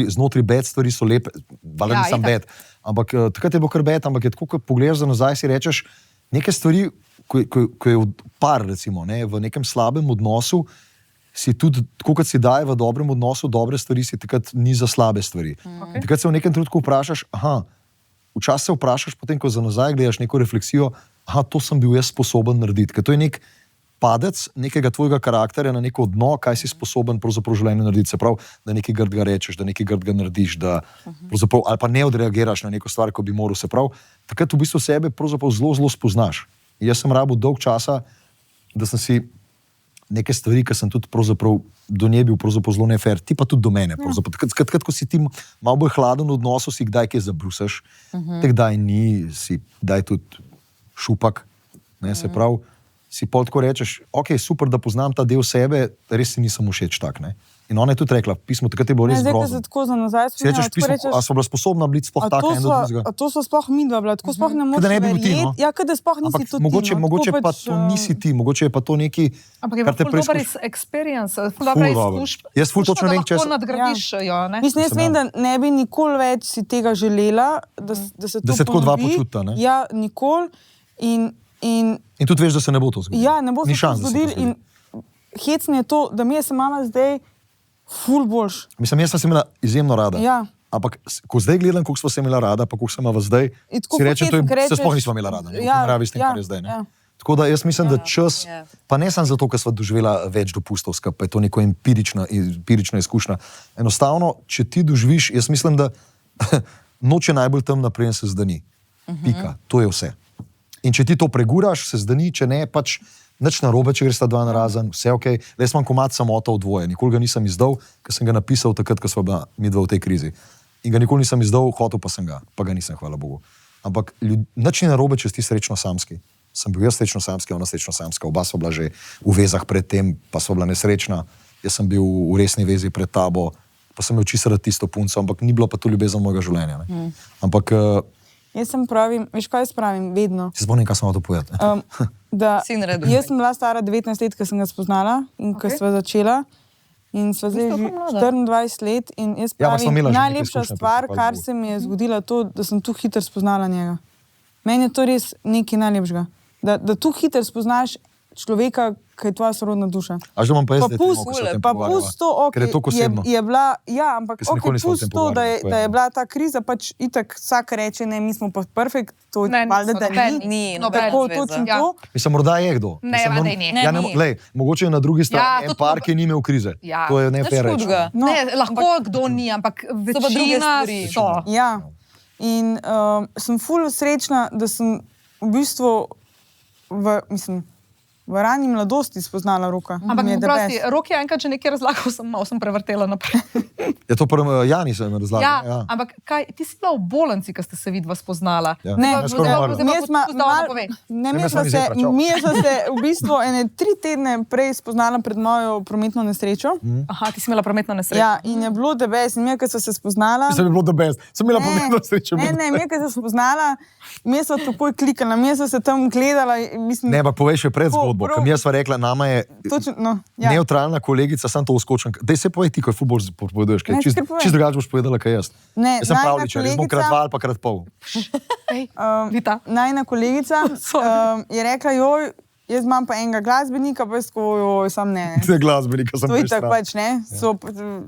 znotraj bed stvari so lepe, valjda Ja, nisem itak. bed, ampak takrat je bilo kar bed, ampak je tako, ko pogledaš za nazaj, si rečeš, neke stvari, ko je par, recimo, ne, v nekem slabem odnosu, si tudi, tako kot si daje v dobrem odnosu, dobre stvari si takrat ni za slabe stvari. Okay. Takrat se v nekem trenutku vprašaš, včasih se vprašaš, potem, ko za nazaj gledaš neko refleksijo, to sem bil jaz sposoben narediti, ker to je nek padec nekega tvojega karakterja na neko dno, kaj si sposoben pravzaprav v življenju narediti. Se pravi, da nekaj grdega rečeš, da nekaj grdega narediš, da ali pa ne odreagiraš na neko stvar, ko bi moral. Se pravi, takrat v bistvu sebe pravzaprav zelo, zelo spoznaš. Jaz sem rabil dolg časa, da sem si neke stvari, ki sem tudi pravzaprav do nje bil pravzaprav zelo nefer, ti pa tudi do mene. Takrat, ko si ti malo bolj hladen v odnosu, si kdaj kaj zabrusaš, kdaj ni, si kdaj tudi šupak, ne, se pravi, si pol tako rečeš, ok, super, da poznam ta del sebe, res si nisem všeč tak, ne. In ona je tudi rekla, pismo takrat je bilo res Zdaj, ko grozno. se tako za nazaj Si rečeš, pismo, a so bila sposobna biti sploh taka en do drugega? A to so sploh midva bila, tako sploh ne Kada ne moreš bi bil ti, no. verjeti. Ja, kada sploh nisi Ampak to ti. mogoče pa to nisi ti, mogoče je pa to neki, Ampak je kar te ful dober preizkuša. experience, ful dobra dober. izkušnja. Jaz ful točno vem, Lahko česa- nadgradiš jo, ne? Mislim, jaz vem, da ne bi nikoli več si tega želela, da se to Da se tako dva ponovi. počutita, ne? Ja, nikoli. In tudi veš, da se ne bo to zgodilo. Ja, ne bo Ni se to šans, da se to zgodilo. In hecno je to, da mi je se mama zdaj ful boljš. Mislim, jaz sem se imela izjemno rada. Ja. Ampak, ko zdaj gledam, koliko smo se imela rada, pa koliko sem imela zdaj, In tako si rečem, hecno, ker se sploh rečeš- nismo imela rada, ne, v Ja, primerjavi s tem, ja, kar je zdaj. Ne. ja. Tako da jaz mislim, da čas, pa ne samo zato, ker sva doživela več dopustov skupaj, je to neko empirična izkušnja. Enostavno, če ti doživiš, jaz mislim, da noč je najbolj temna, preden se zdani. Pika, to je vse. In če ti to preguraš, se zdani, če ne, pač nič narobe, če greš ta dva narazen, vse ok. Le jaz imam komad samota v dvoje, nikoli ga nisem izdal, ker sem ga napisal takrat, ko sva bila midva v tej krizi. In ga nikoli nisem izdal, hotel pa sem ga, pa ga nisem, hvala Bogu. Ampak nič ni narobe, če si ti srečno samski. Sem bil jaz srečno samski, ona srečno samska, oba sva bila že v vezah pred tem, pa sva bila nesrečna. Jaz sem bil v resni vezi pred tabo, pa sem imel čisto rad tisto punco, ampak ni bila pa to ljubezen mojega življenja. Ne. Ampak Jaz sem pravim, veš kaj jaz pravim, vedno. se spomnim, kaj sem hotel povedati. Da, Si naredil. jaz sem bila stara 19 let, ko sem ga spoznala in ko sva začela. In sva zdaj že 24 let in jaz Ja, pa sva pravim, imela že neke najlepša izkušnje, stvar, hvala kar Bogu. se mi je zgodila, to, da sem tu hitro spoznala njega. Meni je to res nekaj najlepšega. Da tu hitro spoznaš človeka, ki je tvoja sorodna duša. A že imam pa jaz zdaj pust, temo, ko se o tem pa pogovarjava. pust to, okay, Ker je to osebno. je bila, ja, ampak Ker se nikoli nismo o pust tem to, da je, pogovarjali, da je bila ta kriza, pač itak vsak reče, ne, mi smo pa perfekt, to Ne, valjda, nismo, da noben ni. ni, noben Tako, zveza. točno Ja. to. Mislim, morda je kdo. Ne, Mislim, valjda ni. Ne, Ja, ni. lej, mogoče je na drugi strani Ja, en tudi par, to- ki ni imel krize. Ja. To je ne fair reči. hudega. No, Ne, lahko kdo ni, ampak pa druge večina stvari. so. Ja, in sem ful srečna, da sem v bistvu v rani mladosti spoznala Roka. Ampak Mi je the prosti, best. Rok je enkrat že nekaj razlagal, malo sem prevrtela naprej. Je to prvo, Jani se razlagal. Ja, ampak kaj, ti si bila v bolnici, ko ste se vidva spoznala. Ja. Ne, Ja, skoraj umrla. zdaj pa mi smo pusti, da ona pove. Vem, jaz sem iz Epra, čau. mi smo se v bistvu ene 3 tedne prej spoznala pred mojo prometno nesrečo. Aha, ti si imela prometno nesrečo. Ja, in je bilo the best. In mi, ko smo se spoznala. Sem bilo the best. Sem imela pomembno srečo. Ne, mi, ko smo se spoznala, mi smo takoj klikali, mi smo se tam gledala. Mislim, Ne, pa povej še pred Tako, zgodbo, prav- ker mi sva rekla, nama je točno, no, ja. neutralna kolegica, sem to uskočen. Dej se povej ti, ko je futbol poveduješ, kaj Ne, čist kar povej. drugače boš povedala, kaj jaz. Ne, Jaz sem najina pravličar, jaz bom kolegica- krat 2 ali pa krat pol. Vita. Najna kolegica je rekla, joj, jaz imam pa enega glasbenika, pa jaz tako, joj, sam ne. Te glasbenika sem To je prej tako stran. pač, ne? So,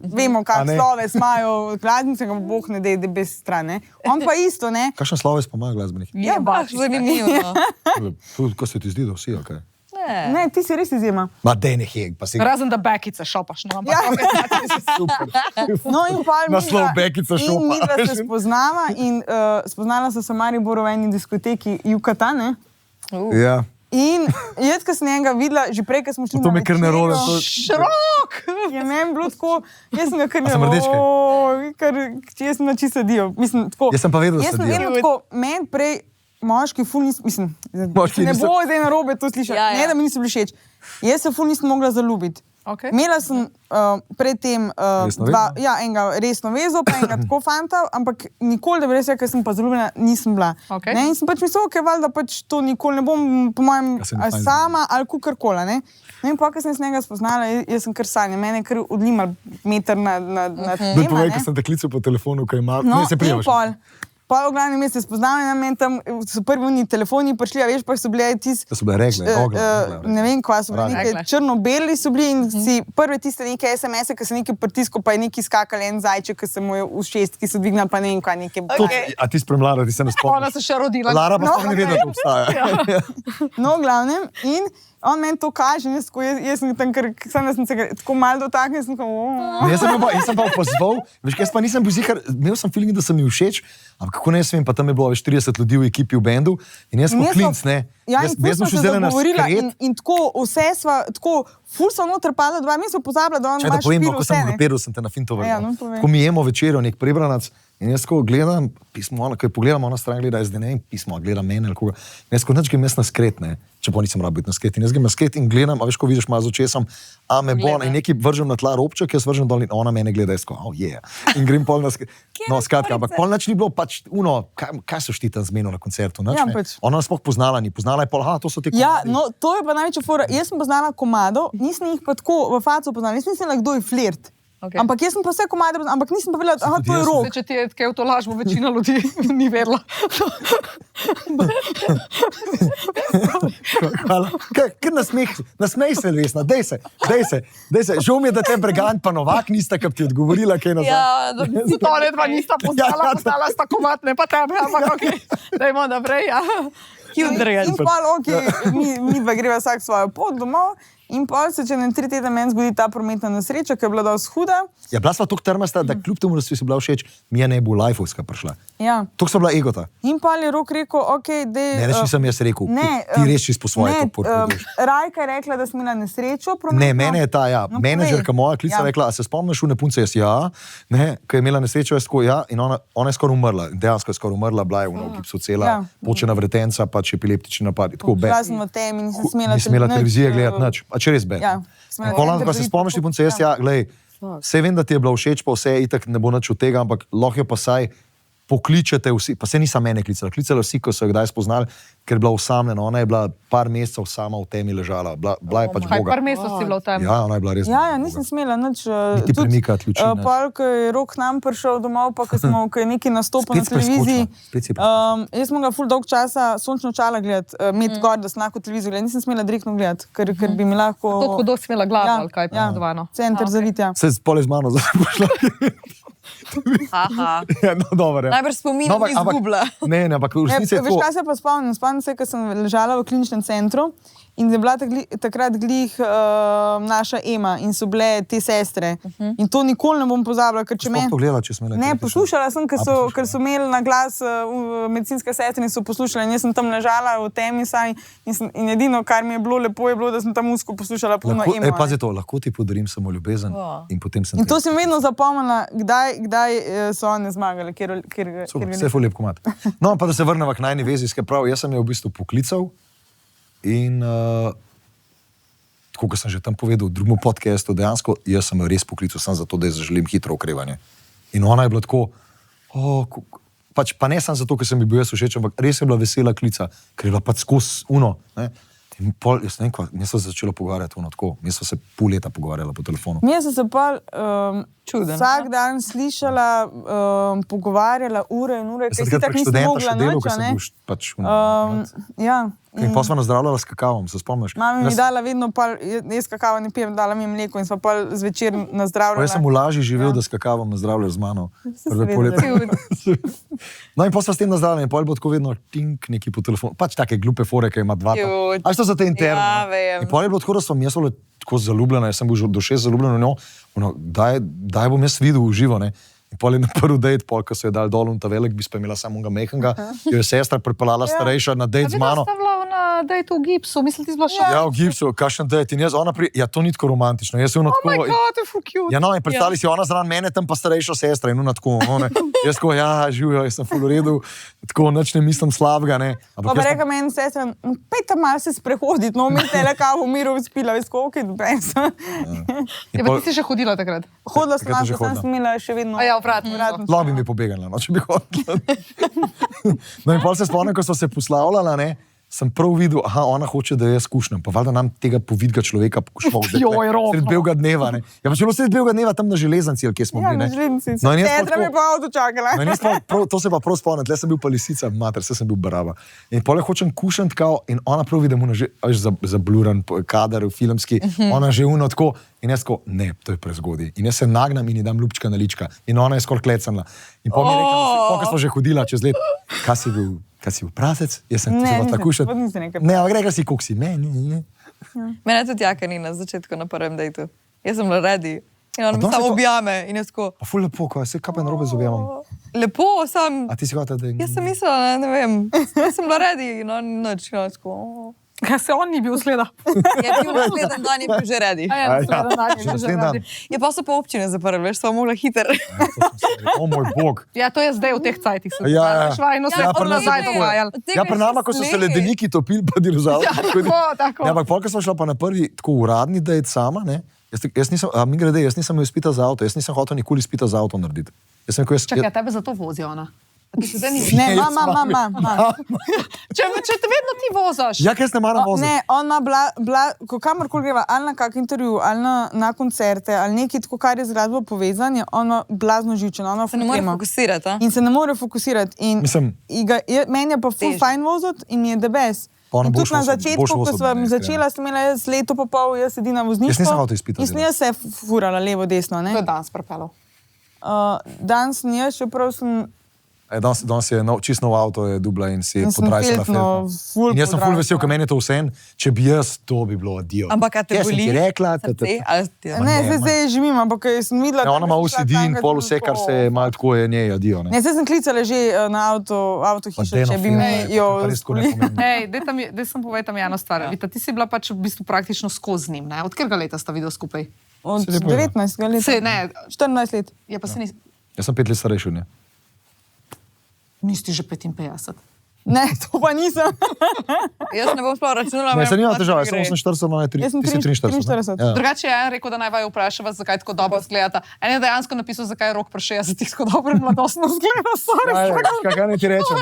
vemo, A kak ne? sloves imajo, glasbenice, ga boh ne dej, da bez strane. On pa isto, ne? Kakšen sloves pa ima glasbenik? Ja, Baš zanimivo. No. Ko se ti zdi, da vsi, ok. Ne, ti si res izjema. Ma dej ne heg, pa si Razen da bekice šopaš. No, ampak, Ja. super. No, in pa Naslov Bekica šopa. In midva se spoznava in spoznala sem se v Mariboru v eni diskoteki Jukata, ne? Ja. In jaz, ko sem njega videla, že prej, ko smo šli To na mi kar ne večerjo, rode, to- Šrok! je meni bilo tako, jaz sem ga kar A sem rdečke? jaz sem na čisto sadijo. Mislim, tako. Jaz sem pa vedel, da Jaz sem sadijo. vedela tako, meni prej moški ful nisem, mislim, Moški ne niso- bo zdaj narobe to slišati, Ja, ja. ne da mi niso bili všeč. Jaz se ful nisem mogla zaljubiti. Okay. Imela sem predtem Resno vezo? enega resno vezo, pa enega tako fanta, ampak nikoli, da bi res rekel, ker sem pa zaljubljena, nisem bila. Okay. Ne, in sem pač mislila, okay, valjda pač to nikoli ne bom, po mojem, Ja, se mi ali fajn sama ali kakorkoli. Ne. No in pa, ko sem se njega spoznala, jaz sem kar sanja, mene je kar odlimal meter na Da tema. povej, ne. ker sem te klical po telefonu, kaj ima. No, Ne, se in prijaviš. pol v glavnem mestu spoznala in meni tam so prvi oni telefoni prišli, a veš, pa so bile tisti, To so bile regle, ogle. ne vem, kva so bile, Regle. neke črno-beli so bili in si prve tiste neke SMS-e, ki so nekaj pritiskal, pa je neki skakal en zajček, ki se mu je v šest, ki so dvignali, pa ne vem, kva neke. A ti spremljala, ti se ne spomniš. Ona se še rodila. Lara pa No, sploh ne ve, da to obstaja. No, v glavnem, in on meni to kaže, in jaz sem tam, ker sem se ga tako malo dotaknil, sem tako, Jaz sem pa opazoval, veš, jaz pa nisem bil zihar, imel sem feeling, da sem mi všeč, ampak kako ne smem, pa tam je bilo več 30 ljudi v ekipi v bendu in jaz sem klinc, ne. Ja, Jaz in sem smo šel se zdaj na dogovorila skret. in tako vse sva, tako ful so noter padla dva, mi smo pozabila, da on Če da ima povem, špil kako sem vse, ne. naperil, sem te na finto vrnil. Ja, no, povej. Ko mi jemo večerjo, nek prebranac in jaz ko gledam pismo, ona, ko je pogledam, ona stran gleda SD, ne vem, pismo, gleda mene ali koga. In jaz ko nič grem jaz na skret, ne, čeprav nisem rabil biti na skret. In jaz grem na skret in gledam, a veš, ko vidiš malo z očesom, a me bo in neki vržem na tla robček, jaz vržem dol in ona mene gleda, jaz ko, oh yeah. In grem pol na skret. No, skratka, ampak pol nič ni bilo, pač uno, kaj so šti tam zmenil na koncertu, nič, Ja, ne. pač. Ona nas sploh poznala, ni poznala je pol, aha, to so ti Ja, komadi. no, to je pa največja fora. Jaz sem poznala komado, nisem jih pa tako v facu poznala, nisem mislila, kdo je flirt. Okay. Ampak jaz sem pa vse komade poznala, ampak nisem pa vedela, aha, tudi to je jaz sem. rok. Zdaj, če ti je kaj v to laž, bo večina ljudi ni vedela. Hvala. Kar nasmej se, Vesna, dej se. Žal mi je, da te Bregant pa Novak nista, kap ti odgovorila, kaj nazaj. Ja, da bi To ne dva nista poznala, Ja, poznala sta komat, ne pa tebe, ampak ok, dajmo naprej, ja. In pol, ok, mi dva greva vsak svojo pot domov. In pol se, če ne 3 tedne meni zgodi ta prometna nesreča, ki je bila dosti huda. Ja, bila sva tako trmasta, da kljub temu, da si bila všeč, mi je ne bo lifeovska prišla. Ja. Tok so bila egota. In pol je Rok rekel, ok, dej... Ne, nisem jaz rekel. Ne, Ti rešiš po svoje ne, to porodiš. Rajka je rekla, da sem imela nesrečo prometno. Ne, mene je ta, ja, No, menedžerka povej. moja klica Ja. rekla, a se spomniš une punce, jaz ja, ne, ko je imela nesrečo, jaz tako, ja, in ona je skoraj umrla, dejansko je skoraj umrla, bila je v gipsu cela, Ja. počena vretenca, pač epileptični napad, tako Bila bed. sem v temi, nisem smela... Nisem imela nič, televizije gledati, nič. A če res bed. Ja, sem imela Pola, en ko se drži spomniš, ti tako- punce, jaz ja, glej, vse vem, da ti je bilo všeč, pa vse itak ne bo nič od tega, ampak lahko jo pa saj pokličete vsi, pa se nisem mene klicala, klicala vsi, ko so jo kdaj spoznali, ker je bila osamljena, ona je bila par mesecev sama v temi ležala, bila je pač Kaj Boga. par mesecev si bila v tem? Ja, ona je bila res. Ja, nisem smela nič. Niti premikati luči, nič. Pol, ko je Rok k nam prišel domov, pa ko je neki nastopil na Spet si televiziji. preskočila, spet si preskočila. Jaz sem ga ful dolg časa sončno očala gledati, imeti gor, da sem lahko televizijo gledati. Nisem smela direktno gledati, ker bi mi lahko... To, hudo si imela glavo, Ja, ali kaj ja, poškodovano. center zavitja. Se spole z mano zdaj pošla. Aha. Ja, no, dobro. Ja. Najbrž spomin No, ampak- izgubila. Ne, ampak v Ne, resnici je veš, tako. kaj se pa spomnim? Spomnim se, ko sem ležala v kliničnem centru in je bila takrat glih naša Ema in so bile te sestre. In to nikoli ne bom pozabila, ker če me... Sploh pogledala, če smo imeli. Ne, poslušala sem, ker so imeli na glas medicinske sestre in so poslušali. In jaz sem tam ležala v temi sami in edino, kar mi je bilo lepo, je bilo, da sem tam usko poslušala puno Lahko, Emo. pazi to, lahko ti podarim samo ljubezen in potem sem In to sem vedno zapomnila, kdaj so one zmagali, kjer Vse je ful lep komat. No, pa da se vrnemo k najni vezi, ker prav, jaz sem jo v bistvu poklical in tako, kot sem že tam povedal v drugem podcastu, dejansko jaz sem jo res poklical sem zato, da ji zaželim hitro okrevanje. In ona je bila tako, pač pa ne samo zato, ker sem ji bil jaz všeč, ampak res je bila vesela klica, ker je bila pač skozi uno. Ne? In pol, jaz ne vem, kva, mi smo se začeli pogovarjati uno tako, mi smo se pol leta pogovarjala po telefonu. Mi smo se pa Čuden. vsak dan slišala, pogovarjala ure in ure, Jaz ker sem si takrat tako prek nisem študenta mogla še delal, nič, ker a sem ne. bil pač Ja. In pa smo nazdravljala s kakavom, se spomniš? Mama mi Jaz- dala vedno, jaz kakava ne pijem, dala mi je mleko in sva pa zvečer nazdravljala. Jaz sem v laži živel, da s kakavom nazdravljaš z mano. Prve pol leta. No in pa sem s tem nazdravljen, in pol bo tako vedno tink neki po telefonu. Pač take glupe fore, ki ima dva. Juj. A što za te interne? Ja, no? vem. In pol je bilo tako, da sem jaz bila tako zaljubljena, jaz sem bil že do 6 zaljubljen v njo, daj bom jaz videl v živo, ne. In pol je na prvi dejt, pol, ko se je dal dol in ta velik, bi pa imela samo unga mehanga, jo je sestra pripeljala starejša na dejt z mano. Sta bila na dejtu v gipsu, mislim, ti zblašal. Ja, v gipsu, kakšen dejt. In jaz, ja, to ni tako romantično. Jaz sem Oh my tako... god, to je full cute. Ja, no, in predstavljaj si, ona zraven mene, tam pa starejša sestra in ona tako, jaz tako, ja, živijo, jaz sem full v redu, tako nič ne mislim slabega, ne. Pa reka meni sestra, pejte malo se sprehoditi, no, mi tele kavo v miru spila, veš, koliko je brez. Ja, pa ti si že hodila takrat. Hodila sem, Takrat že sem smela še vedno. A ja, obratno. Lahko bi mi pobegala, no, če bi hodila. No in pol se spomnim, ko smo se poslavljala, ne, sem prav videl, aha, ona hoče, da jaz skušnam. Pa valjda nam tega povidga človeka pokušal. Joj, Rok, Sred belega dneva, ne. Ja, pa celo sred belega dneva tam na železnici, ali kje smo Ja, bili, na ne. železnici. No, in jaz pa Sestra me tako- pa avto čakala. No, in jaz pa to se pa prav spomnim, tle sem bil pa lisica, mater, vse sem bil baraba. In pole hočem kušati kao in ona prav vidi, da mu že, veš, zabluran kader filmski, ona že uno tako in jaz tako, ne, to je prezgodaj. In jaz se nagnam in ji dam ljubčka na lička in ona je skoraj klecala. In pa mi je rekla, ko smo že hodila čez let, kaj si bil prasec? Jaz sem Ne, se nisem, tako kušati. sploh nisem rekla. Ne, ampak rekla si, koliko si, ne. Mene je tudi jaka ni na začetku, na prvem dejtu. Jaz sem bila ready. In on me danes je samo to- objame in jaz tako, Pa ful lepo, kaj se kapen robe z objemom. lepo, sam, A ti si hotel, da je... jaz sem mislila, ne vem, jaz sem bila ready in on noč, in on tako, Ja, se on ni bil sleda. je bil naslednji dan je bil že ready. A ja, naslednji dan je Že bil že naslednji dan. radi. Je pa so pa občine zaprli, veš, smo mogli hiter. O moj bog. Ja, to je zdaj v teh cajtih. Ja. Švajno se Ja, je pri nas nazaj je tako. dogajalo. Ja, pri nama, ko so se ledeniki topili, pa dinozavri. Tako. Ja, ampak polk smo šla pa na prvi tako uradni dejt sama, ne? Jaz nisem, mi grede, jaz nisem imel izpita za avto, jaz nisem hotel nikoli izpita za avto narediti. Jaz sem rekel, Čakaj, tebe zato vozi ona. A ti še zdaj nisi? Ne, jaz ma. Če te vedno ti vozaš. Ja, ker jaz ne maram voziti. Ne, on ima ko kamorkoli greva, ali na kak intervju, ali na koncerte, ali nekaj tako, kar je z glasbo povezan, je on ima blazno živčen, on ima Se ne more ful tremo. fokusirati, a? In se ne more fokusirati. In, Mislim- meni je pa ful Težje. fajn voziti in mi je the best. Pa ona In boš tudi na vozil- začetku, boš ko vozil sva danes, začela, sem imela jaz leto pa pol, jaz sedim na vozništvu. Jaz nisem avto izpita In sem delala. jaz se furala levo, desno. To Ne? je danes prepelo. Danes sem jaz, čeprav sem Danes je čist nov avto, je dubla in si je In sem podrajsala filtno, ful In jaz sem ful podrajsala. vesel, ker meni je to vse, če bi jaz, to bi bilo adijo. Ampak a te Jaz sem boli? ti rekla, Srce, ali ti je? Ne, zdaj živim, ampak sem videla. Ja, ona ima ko sem šla OCD in tam, pol ko vse, sem kar tako- se malo tako je njej adijo. Ne, zdaj sem klicala že na avto hišo, če bi me jo spuli. Hej, daj sem povedal eno stvar. Vita, ti si bila pač v bistvu praktično skozi njim. Ne? Od katerega leta sta videla skupaj? Od Se lepo je. 19 let. Se, ne, 14 let. je pa se Jaz sem 5 let starejši od nje. nisi že 55. Ne, to pa nisem. Jaz ne bom sploh računala. Ne, se nima pač težav, jaz gre. sem 48, ona je Jaz sem 43. Ja. Drugače je en rekel, da naj vaju vprašava, zakaj tako dobro zgledata. En je dejansko napisal, zakaj je Rok pri 60 tako dobro in mladostno zgleda. Kaj naj ti rečem?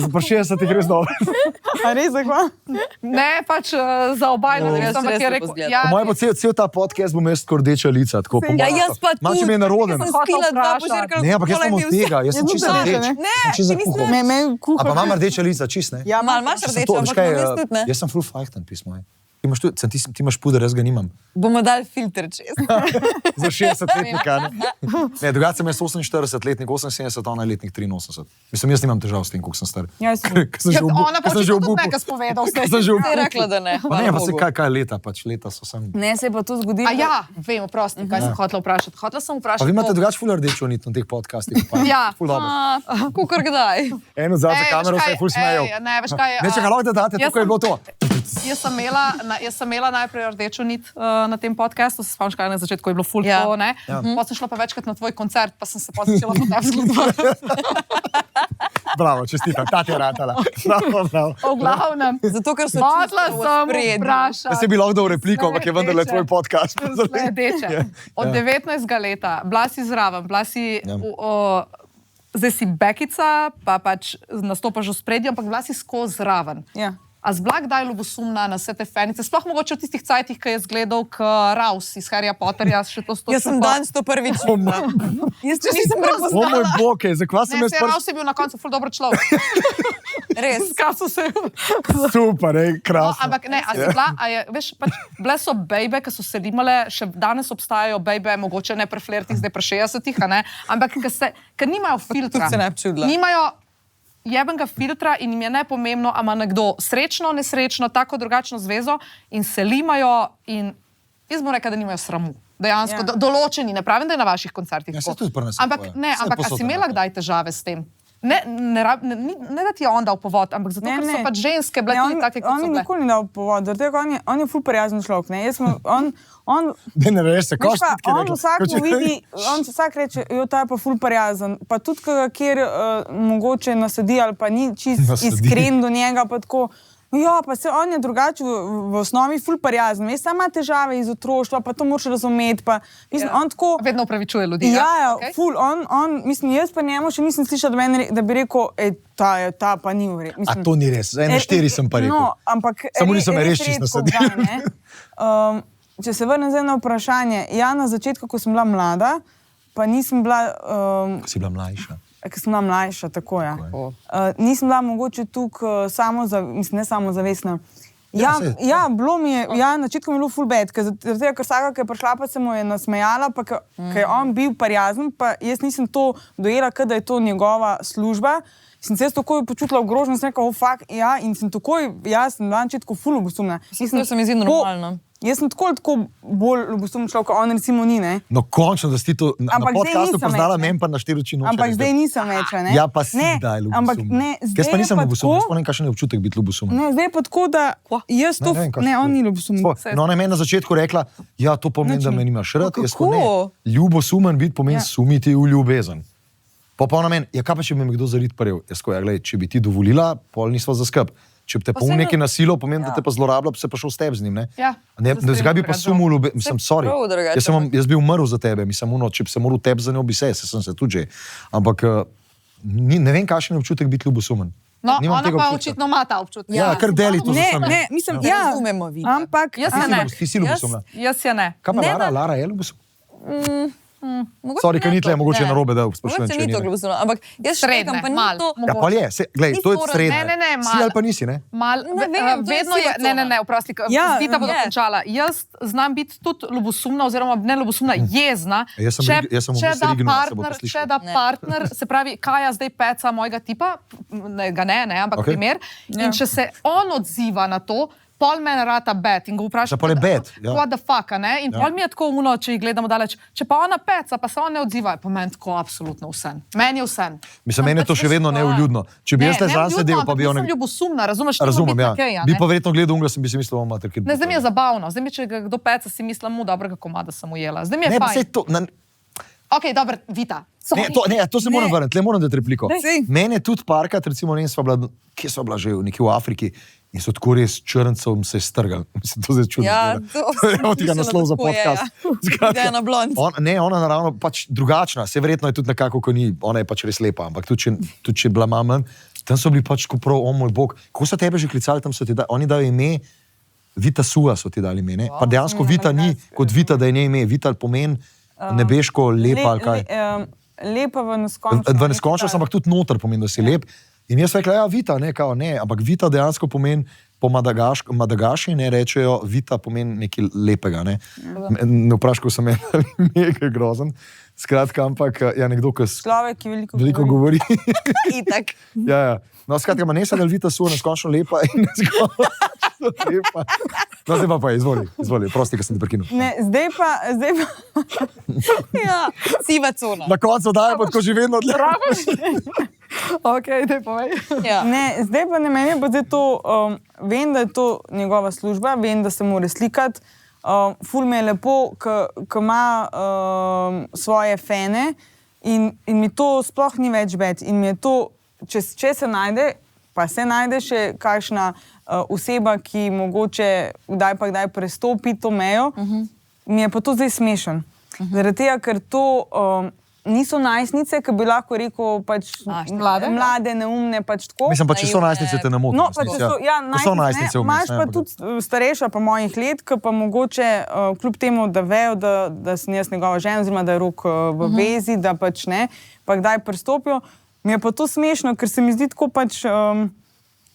Pa 60 je res dobro. A res, zakaj? Ne, pač za obajno, Jaz ampak res je lepo rekel, zgleda. ja, Po mojem bo cel ta podcast bom jaz tako rdeča lica. Tako, po Ja, mojem. jaz pa tudi. Mače mi je naroden. Jaz sem spila dva požirka. Ne, ampak jaz sem od tega, jaz sem Jaz čisto nisem rdeč. rdeč, Ne, Sem čisto ti nisi- zakuhal. Me A kuha. pa imam rdeča lica, čist ne? Ja, Mal imaš Sem rdeče, to, veš ampak kaj, imam jaz tudi ne. jaz sem full fajten pismo. Ti imaš tudi, ti imaš puder, jaz ga nimam. Bomo dali filter čez. Za 60-letnika. Ne, drugače sem jaz 48-letnik, 78, ona je letnik 83. Mislim, jaz nimam težav s tem, koliko sem star. Ja, jaz sem. Ker sem že v ona pa ker sem že v tudi bupu. nekaj spovedal. Ker sem že v Ti je bupu. rekla, da ne. Pa ne, hvala pa se Bogu. kaj leta, pač leta so sem. Ne, se je pa to zgodilo. A ja, vem, oprosti, kaj sem hotela vprašati. Hotela sem Pa vprašati. vi imate to- drugače ful rdečo nit na teh podcastih. pa Ja. Ful dobro. Kukor kdaj. Eno za Ej, kamero veš se kaj, je ful smejal. ej, ne, veš kaj, Ne, če ga lahko da date, jaz tukaj je bilo to. Jaz sem imela najprej rdečo nit na tem podcastu, se spomniš, kaj na začetku je bilo full Ja. to, ne? Potem sem šla pa večkrat na tvoj koncert, pa sem se pa začela po tebi zgledovati. Bravo, čestitam, ta ti je ratala. Bravo, bravo. V glavnem. Zato, ker so Hotela čustva v sem ospredju. vprašati. Jaz si bi lahko dal repliko, ampak je vendarle Sledeče. tvoj podcast. Sledeče. Od 19. leta, bila si zraven, bila si, Ja. zdaj si bekica, pa pač nastopaš v spredju, ampak bila si skozi zraven. Ja. A zblag kdaj ljubosumna na vse te fenice? Sploh mogoče v tistih cajtih, ki je zgledal k Raus iz Harryja Potterja, še to Jaz sem danes to prvič videla. Jaz če nisem O prepoznala. moj bog, zakaj sem Ne, jaz se Raus je bil na koncu ful dober človek. Res. Skaso se. super, No, krasno. ampak ne, a si bila, a je, veš, pač, bile so bejbe, ki so se rimale, še danes obstajajo bejbe, mogoče ne pri flertih, zdaj pri 60-ih, a ne, ampak ki nimajo filtra. Tudi se ne bi čudila. Nimajo jebenega filtra in jim je nepomembno, a ima nekdo srečno, nesrečno, tako drugačno zvezo in se limajo in jaz bom rekla, da nimajo sramu. Dejansko, Ja. določeni, ne pravim, da je na vaših koncertih. Ja, tako. saj tudi pri nas je Ampak tako, ja. ne, Saj ampak a povsod si je imela enako. kdaj težave s tem? Ne da ti je on dal povod, ampak zato, ker so pač ženske bile tudi take, kot so bile. On mi nikoli ni dal povod, zato on je ful prijazen človek. Ne reš se, ko on vsak reče, ta je pa ful prijazen. Pa tudi, kjer mogoče nasadi ali pa ni čisto iskren do njega, pa tako. Ja, pa se on je drugače v osnovi ful prijazen. Veš, sama težave iz otroštva, pa to moraš razumeti. Pa, mislim, on tako... Vedno upravičuje ljudi. Ja, ful. Mislim, jaz pa njemu še nisem slišala, da bi rekel, ta pa ni v redu. A to ni res, za 1-4 sem pa rekel. No, ampak... Samo nisem res čisto nasadil. Če se vrnem zdaj na vprašanje, ja, na začetku, ko sem bila mlada, pa nisem bila... Ko si bila mlajša. Ker sem bila mlajša, tako ja. Nisem bila mogoče tukaj ne samozavestna. Ja, bilo mi je, na začetku mi je bilo ful bad, ker vsaka, ki je prišla, pa se mu je nasmejala, pa ker je on bil prijazen, pa jaz nisem to dojela, da je to njegova služba. Sem se jaz takoj počutila ogrožena, sem rekla, fuck, ja, in sem takoj, sem bila na začetku ful ljubosumna. To se mi zdi normalno. Jaz sem tako bolj ljubosumen človek, kot on recimo ni, ne? No, končno, da si to na podcastu poznala, meni pa na 4 oči noče. Ampak zdaj nisem več, ne? Ja, pa si daj ljubosumen. Ampak ne, zdaj jaz pa nisem je pa ljubosumen, jaz tako... pa ne vem, kakšen je občutek biti ljubosumen. Ne, zdaj je pa tako, da jaz to... Ne, on ni ljubosumen. No, ona je meni na začetku rekla, ja, to pomeni, da me nimaš rad. Jaz pa ne. Kako? Ljubosumen biti pomeni sumiti v ljubezen. Pa ona meni, ja, kaj pa če bi me kdo zarit paril? Jaz ko, ja, glej, če bi ti dovolila, pol nisva za skrb. Če bi te pa neki nasilo, pomeni, da te pa zlorablja, se pa šel s tebe z njim, ne? Ja. Zakaj bi pa sumil, mislim, sorry. Jaz bi umrl za tebe, mislim, če bi se moral tebe za njo, bi sem se tudi že. Ampak ne vem, kakšen je občutek biti ljubosumen. No, ona pa očitno ima ta občutek. Ja, kar deli to za sami. Ne, mislim, ja, razumemo vi. ampak... Jaz se ne. Ti si ljubosumna. Jaz je ne. Kaj pa Lara je ljubosumna? Sorry, ker ni tle, mogoče narobe, da sprašujem, če ni to ljubosumno, ampak jaz štekam, pa ni to... Ja, pa je, glej, to je srednje. Ne, si ali pa nisi, ne? Vedno je, ne, oprosti, Vita bo dokončala. Jaz znam biti tudi ljubosumna, oziroma ne ljubosumna, jezna, če da partner, se pravi, Kaja zdaj peca mojega tipa, ga ne, ampak primer, in če se on odziva na to, pol mene rata bed in ga vpraša, what the fuck, ne? In pol mi je tako uno, če jih gledamo daleč. Če pa ona peca, pa se on ne odziva, pa meni tako absolutno vse. Meni je vse. Mislim, meni je to še vedno neuljudno. Če bi jaz te zran sedel, pa bi on... Nisem ljubosumna, razumeš? Razumem, ja. Bi pa verjetno gledal unga, sem bi si mislil, mater, kjer... Ne, zdaj mi je zabavno. Zdaj mi, če ga kdo peca, si mislim, dobrega komada sem ujela. Zdaj mi je fajn. Ok, dobro, Vita. To se moram vrniti, tle moram dati repliko. Mene tudi parkrat, recimo, kje sva bila že, nekje v Afriki, in so tako res črncov se strgali. Mislim, to zdaj čudno. Ja, to je naslov za podcast. Ja, na blond. Ona naravno pač drugačna, se verjetno je tudi nekako, ko ni, ona je pač res lepa, ampak tudi če je bila manj, tam so bili pač ko prav, o moj bog, ko so tebe že klicali, tam so ti dali, oni dajo ime, Vita Sua so ti dali ime, ne? Pa dejansko Vita ni kot Vita, da je ne ime, Vita pomeni nebeško lepa ali kaj. Lepa v neskončnost. V neskončnost, ampak tudi noter pomeni, da si lep. In jaz rekla, ja, Vita, ne, ampak Vita dejansko pomeni po Madagaši, ne, rečejo, Vita pomeni nekaj lepega, ne. Ne vprašaj, ko sem nekaj grozen. Skratka, ampak, ja, nekdo, ki Človek, ki veliko govori. Itak. Ja. No, skratka, ma ne se da Vita Sua neskončno lepa in neskončno lepa. No, zdaj pa, izvoli, prosti, ko sem te prekinul. Ne, zdaj pa... Ja, siva cona. Na koncu daje, pa tako že vedno odleraš. Ok, daj povej. Ja. Ne, zdaj pa ne meni, pa zdaj to, vem, da je to njegova služba, vem, da se mora slikati, ful mi je lepo, ko ima svoje fene in mi to sploh ni več bed. In mi je to, če se najde, pa se najde še kakšna oseba, ki mogoče kdaj prestopi to mejo, mi je pa to zdaj smešen. Zaradi tega, ker to niso najstnice, ki bi lahko rekel pač mlade, neumne, pač tako. Mislim pa, če so najstnice, te ne motim. No, pa če so, ja, najstnice, imaš pa tudi starejša pa mojih let, ki pa mogoče kljub temu, da vejo, da sem jaz njegova žena, oziroma da je Rok v vezi, da pač ne, pa kdaj prestopijo. Mi je pa to smešno, ker se mi zdi tako pač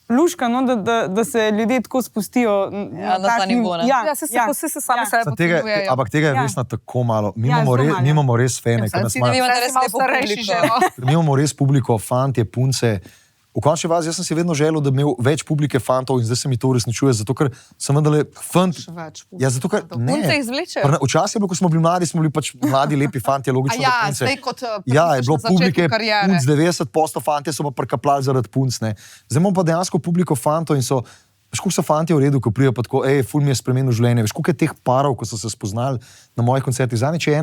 luška, no, da se ljudje tako spustijo. Ja, na ta nivo, ne? Ja, se sami sebe potrebujejo. Ampak tega je res na tako malo. Mi imamo res fene, ki nas imajo. Starejši že, no. Mi imamo res publiko, fantje, punce, v končni fazi jaz sem si vedno želel, da bi imel več publike fantov in zdaj se mi to uresničuje, zato ker sem vendarle fant. Ja, zato ker ne. Punce jih zvlečejo. Včasih je bilo, ko smo bili mladi, smo bili pač mladi, lepi fanti, logično. Ja, da punce. zdaj kot Ja, je bilo na začetku publike, kariere. punc 90%, fantje so pa prkapljali zaradi punc, ne. Zdaj imamo pa dejansko publiko fantov in so, veš, koliko so fantje v redu, ko prijo pa tako, ful mi je spremenil življenje, veš, koliko je teh parov, ko so se spoznali na mojih koncertih. Zadnjič je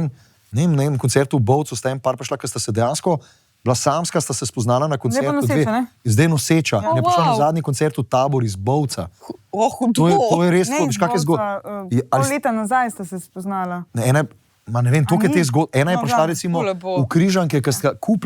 na enem koncertu v Bovcu, sta en par prišla, ker sta se dejansko bila samska, sta se spoznala na koncertu. noseča, ne? Zdaj noseča. Ja. Je prišla na Wow. zadnji koncert v Tabor iz Bovca. To To je res, Ne, to, veš, kak je zgodba. Pol leta nazaj sta se spoznala. Ne vem, toliko je te zgodbe. Ena je No, prišla da, recimo ful lepo. v Križanke,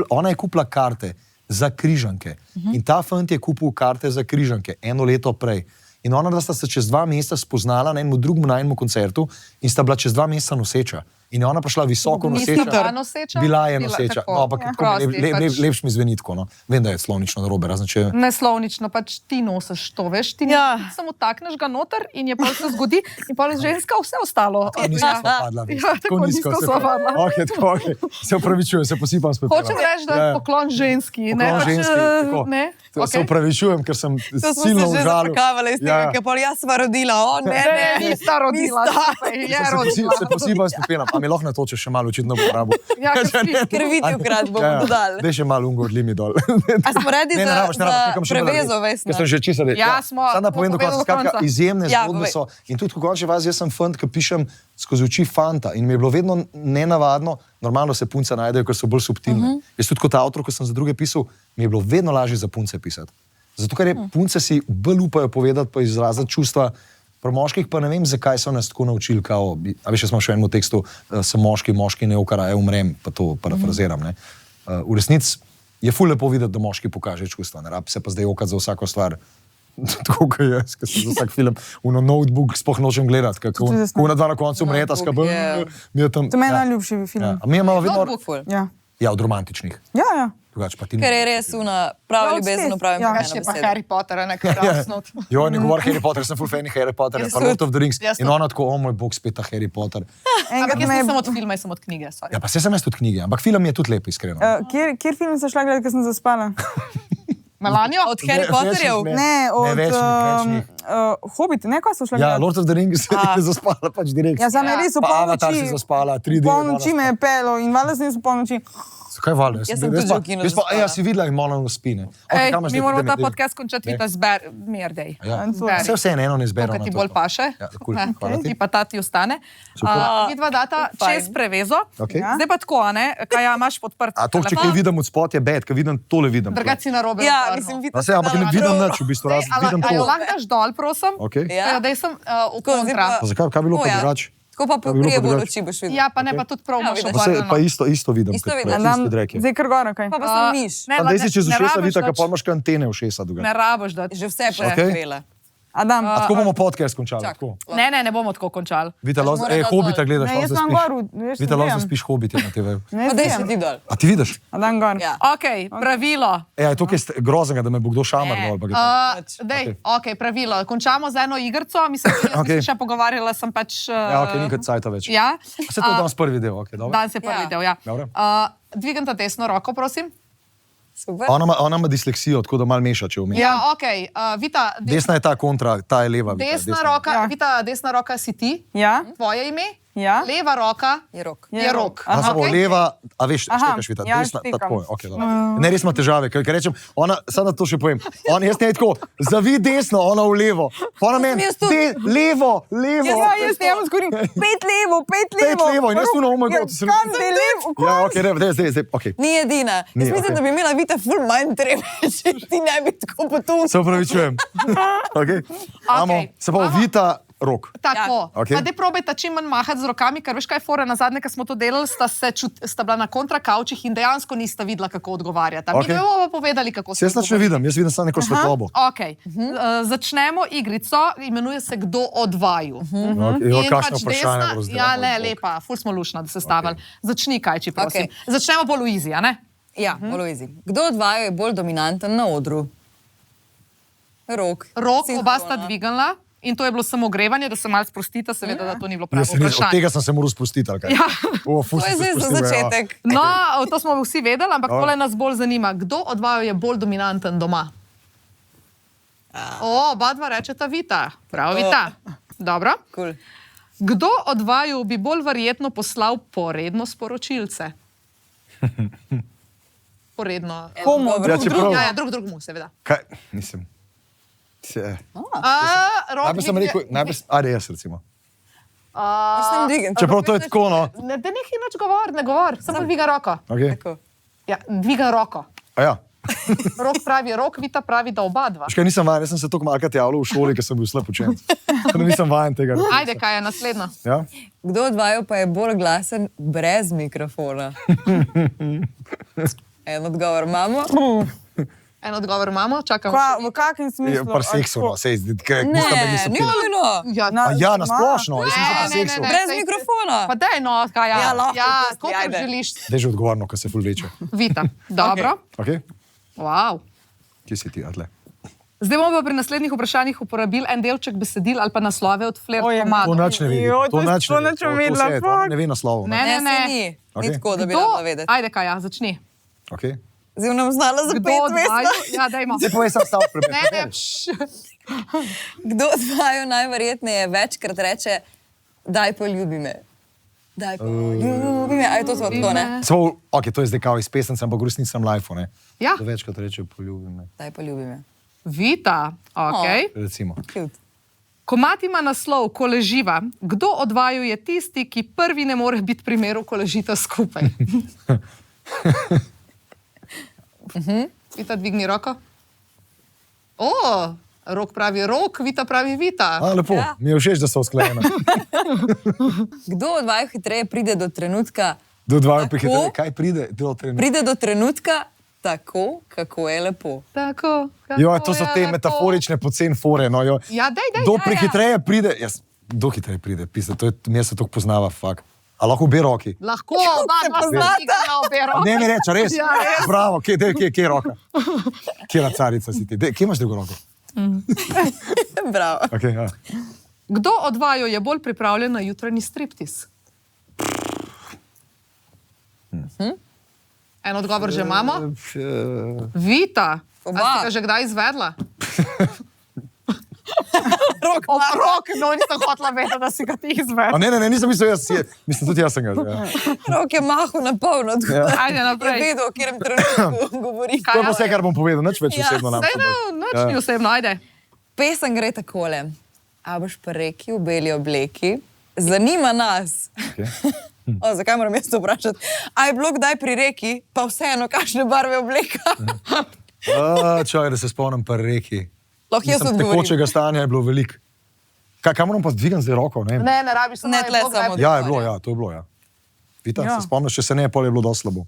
ona je kupila karte za Križanke. In ta fant je kupil karte za Križanke 1 leto prej. In ona, da sta se čez 2 meseca spoznala na enem drugem na enem koncertu in sta bila čez 2 meseca noseča. In je ona prišla visoko Nista noseča. bila noseča? Bila je Bila, noseča. tako. No, ampak Ja. tako mi Prosti, pač. lepš mi zveni tako. No. Vem, da je slovnično narobe, razen če... Neslovnično, pač ti nosiš to, veš, ti samo takneš ga noter in je pa se zgodi in pa je ženska vse ostalo. Nizko sva padla, veš. Ja, tako nizko sva padla. Okay, tako, okay. Se upravičujem, se posipam s pepelom. Hočem reči, da je poklon ženski. Ne, Poklon pač, ženski, tako. ne? Se upravičujem, ker sem To smo silno se že užalil. zapakavali iz tega, ker pol jaz sva rodila, Ne, nista rodila. skupaj, Je rodila. Se posipam s pepelom. A mi lahko natočeš še malo očitno porabo? Ja, ker si- Ker vidijo krat bomo dodali. Daj še malo ungo odlimi dol. A smo redi Ne, ne za, rabiš, ne rabiš, za nekam še malo prevezo, narediti. Vesna? Ker sem že čisto rekel. Ja, smo- Samo da povem do konca, povedali do skratka, konca. izjemne Ja, zgodbe povej. so. In tudi, ko končni fazi, jaz sem fant, ki pišem skozi oči fanta. In mi je bilo vedno nenavadno, normalno se punce najdejo, ker so bolj subtilne. Jaz tudi kot avtor, ko sem za druge pisal, mi je bilo vedno lažje za punce pisati. Zato, ker punce si bolj upajo povedati, pa izraziti čustva. Pri moških pa ne vem, zakaj so nas tako naučili, kao, a veš, jaz smo še v enem tekstu, sem moški ne ukaraje, umrem, pa to parafraziram. Ne. V resnici je ful lepo videti, da moški pokaže čustva, ne rabi se pa zdaj okati za vsako stvar. Tako kot jaz, ki sem za vsak film, uno notebook sploh nočem gledati, kako na dva na koncu umreta, skabel, mi je tam. To je meni najljubši film. Ja. A mi imamo vedno, Notebook ful. Ja. ja, od romantičnih, Ja. drugače pa ti Ker je res una prava Ja, ljubezen v pravem ja. Kaj še pomenu pa besede. Harry Potter, ne krasno. Jo, ne govor Harry Potter, sem full fan Harry Potter, Jaz pa Lord of the Rings. Jaz In tudi. ona tako, o moj bog, spet ta Harry Potter. Enkrat Ampak jaz me je... nisem od filma, jaz sem od knjige. sorry. Ja, pa se sem jaz tudi knjige, ampak film je tudi lep, iskreno. Kjer film sem šla gledati, ker sem zaspala? Melanijo? Od Harry Potterjev? Ne, od več njih. Hobbit, ne, kaj sem šla Ja, gledati? Lord of the Rings je zaspala pač direkt. Ja, sam je res v Pa Avatar si polnoči. zaspala, 3D. V polnoči me je pelo in valjda sem jaz v polnoči. Zakaj valjda? Jaz sem tudi že v kinu zaspala. Ja, si videla in malo spine. Ej, mi moramo ta podcast končati, vita zber, mir dej. Ja. Zberi. Vse eno ne zberemo. To, kar ti bolj paše. Ja, cool. Hvala ti. Ti pa ta ti ostane. Vidva data Fajn. čez prevezo. Okej. Ja. Zdaj pa tako, a ne, kaj ja imaš podprt. A to, če kaj vidim od spot je bed, kaj vidim, tole vidim. Drugače si narobe. Ja, obrnil. mislim, A vidite. se, ampak ne vidim nič, v bistvu, razen vidim A jo to. lahko daš dol, prosim? Okay. Ja. Daj sem v Tako, zdaj kontra. Pa zakaj, kaj bi bilo O, pa ja. drugače? Tako pa Kaj bi bilo pokrije pa bolj drugače? oči, boš videl. Ja, pa ne, pa tudi prav Ja, imaš vidiš. Pa, se, obrnjeno. pa isto vidim. Isto kot vidim. prej, Dam, isti drek je. zdaj kar gor, kaj? Pa sem miš. Ne, Pa daj si čez ne ušesa rabiš vidite, dati- pa imaš antene v šesa. Ne rabiš dati. Že vse Okej. prekrila. Adam, A tako bomo podcast končali. Čak. tako. Ne bomo tako končali. Vita, Pač mora dati Hobita dol. gledaš, ne, lahko jaz sem zaspiš. gor, veš, Vita, lahko gledam. zaspiš Hobite na TV-ju. Ne, Pa daj se zdaj. ti dol. A ti vidiš? Adam gor. Ja. Ok, pravilo. Ja, je to kaj groznega, da me bo kdo šamar dol. pa ga tam. Dej, ok, pravilo. Končamo z eno igrico. Mislim, da Okej. sem še pogovarjala, sem pač... Ja, ok, nikaj cajta več. Ja. A se to je danes prvi del, ok, dobro. Danes je prvi Ja. del, ja. Dobro. Dvignite desno roko, prosim. Super. Ona ima disleksijo, tako da malo meša, če umeš. Ja, ok. Vita, Desna je ta kontra, ta je leva. Vita, desna roka, Ja. Vita, desna roka si ti, Ja, tvoje ime. ja. Leva roka Je rok. je rok. A samo okej? leva, a veš, Aha, štekaš Vita, ja, desna, štekam. tako je, ok, dobro. Ne, res ima težave, ker rečem, ona, samo da to še povem, jaz ne tako, zavi desno, ona v levo. Pa ona meni, jaz tudi. levo. Ja, jaz ne zgorim. 5 levo, 5 levo. Pet levo in jaz tu na oh my god, sem- Kam zdaj levo? Ja, ok, ne, zdaj, ok. Ni edina. Ni, Jaz mislim, okej. da bi imela Vita ful manj treme, če ti ne bi tako potul. Se upravičujem. Okay. Se pa Imamo- Vita, rok. Tako. Ja. Okej. Zdaj probajte čim manj mahati z rokami, ker veš kaj je fora, na zadnje, ko smo to delali, sta bila na kontrakavčih in dejansko nista videla, kako odgovarjata. Mi Okej. bomo pa povedali, kako se Jaz nič ne vidim, jaz vidim samo neko svetlobo. Okay. Začnemo igrico, imenuje se Kdo od vaju. Okay, jo, In kakšno pač vprašanje desna- bo zdaj? Ja, moj ne, bog. lepa, ful smo lušno, da se stavili. Začni, Kajči, prosim. Okej. Začnemo po Luizi, a ne? Ja, Aloizi. Kdo od vaju je bolj dominanten na odru? Rok. Rok, oba Sinhrona. sta dvignila in to je bilo samo ogrevanje, da se malo sprostite, seveda, da to ni bilo pravo Od vprašanje. tega sem se moral spustiti, ali kaj? Ja. Ful, To sem je se zdaj za spustil, ja. začetek. No, to smo vsi vedeli, ampak tole nas bolj zanima. Kdo od vaju je bolj dominanten doma? Oba dva rečeta Vita. Prav, Vita. Dobro. Cool. Kdo od vaju bi bolj verjetno poslal poredno sporočilce? Poredno. Komu? Ja, čeprav- Drugemu, seveda. Kaj? Nisem. Rok, Najprej sem rekel, ajde jaz recimo. Mislim, dvigam. Čeprav to je tako, no. Ne, da nekaj nič govor, ne govor, samo dviga roko. Okay. Tako. Ja, dviga roko. A ja. Rok pravi rok, Vita pravi, da oba dva. Veš kaj, nisem vajen, jaz sem se toliko malkrat javljal v šoli, ker sem bil slab učenec. Tako da nisem vajen tega. Ajde, kaj je naslednjo? Ja? Kdo od vaju pa je bolj glasen brez mikrofona? En odgovor imamo. En odgovor imamo, čakamo. V kakšnem Je smislu? par seksu, no, sej, ker Ne, nista bili so ni pili. nujno. Ja, Na- A ja, nasplošno, jaz sem se par Ne, ne, seksu. ne. Brez sej- mikrofona. Pa daj no, kaj ja. Ja, lahko, Ja, pusti, koliko ajde. želiš? Dej že odgovorno, ker se ful večje. Vita, dobro. Okay? Wow. Kje si ti, Atle? Zdaj bomo pa pri naslednjih vprašanjih uporabili en delček besedil ali pa naslove od Flirt Oj, To komadov. nač ne vidi. Joj, to nač ne nič vidi. ne vedela, to fuck. ne ve naslovov. Ne, Ne. ne, ne. Ni. Ni Okej. tako, da bi Kdo? lahko vedeti. Ajde, kaj ja, začni. Okay. Zdaj nam znala za Kdo pet od vaju? mest. Ja, dajmo. Zdaj povej sam stav prebej. Ne, ne, Kdo od vaju najverjetneje večkrat reče, daj poljubi me. Daj poljubi me. A je to tako, ne? Samo, ok, to je zdaj kao iz pesence, ampak v resnici sem live, ne? Ja. Da večkrat reče, poljubi me. Daj poljubi me. Vita, ok. Recimo. Cute. Komad ima naslov, ko leživa. Kdo od vaju je tisti, ki prvi ne more biti primeru, ko ležite skupaj? Vita, dvigni roko. O, rok pravi rok, Vita pravi Vita. A, lepo, Ja. mi je všeč, da so usklajene. Kdo od vaju hitreje pride do trenutka, Do dvaju Tako? prihitreje. Kaj pride? Do trenutka. pride do trenutka tako, kako je lepo. Tako, kako Jo, to so je te lepo. metaforične pocen fore. No, jo. Ja, daj. Kdo prehitreje pride? Jaz, kdo hitreje pride? Pisa, to je, mi se to poznava, fakt. A lahko obe roki? Lahko, oba poznata na obe roki. Ne mi reče, res? Ja, res. Bravo, kje je roka? Kje je carica si ti? Kje imaš drugo roko? Bravo. Okay, ja. Kdo od vaju je bolj pripravljen na jutranji striptiz? En odgovor že imamo. Vita, Oba. a si ga že kdaj izvedla? Rok, Rok, no nisem hotela vedeti, da si ga ti A izvedla. ne, nisem mislil jaz, mislim tudi jaz sem ga. Ja. rok je mahu na polno. Ja. Ajde Je naprej. vedel, o katerem trenutku govori. To je pa vse, kar bom povedal, nič več Ja, osebno nam. Saj no, nič ni osebno, ajde. Pesem gre takole. A boš pa reki v beli obleki, zanima nas. Okay. O, zakaj moram jaz to vprašati? A je bilo kdaj pri reki, pa vseeno, kakšne barve obleka? Čakaj, da se spomnim pa reki. Lahko jaz odgovorim. Tekočega stanja je bilo veliko. Kaj moram pa dvigati zdaj roko? Ne? Ne, ne rabiš samo Ne, tle Bog samo. naj- Ja, je bilo, ja, to je bilo, ja. Vita, Ja. se spomniš, če se ne, pol je bilo dosti slabo.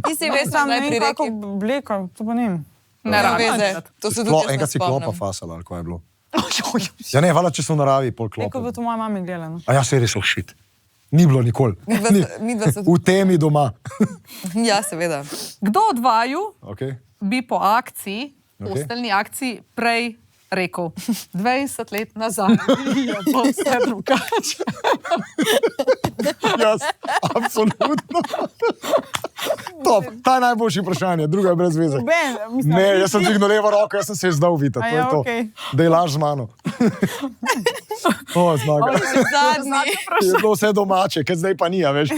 Ti si veš, Sam kdaj ne pri vem, kako reki. obleka, to pa ne vem. Ne Nema rabiš. veze. To se tudi jaz ne Enkrat si klopa spomnim. fasala, ali kaj je bilo. Ja ne, hvala, če so v naravi, pol Neko klopa. bi to moja mama gledala. No. A ja, se je res šit. Ni bilo nikoli. Midva se V temi doma. Ja, seveda. Kdo od vaju Okay. bi po akciji, Okej. posteljni akciji, prej rekel, 20 let nazaj je bilo vse drugače. Jaz, absolutno. Top, ta je najboljše vprašanje, druga je brez veze. Ben, mislim, Ne, jaz sem dvignil levo roko, jaz sem se zdal Vita, to A je ja, to. okej. Da je laž z mano. O, zmaga. Zadnji. Je bilo vse domače, ker zdaj pa ni, a veš.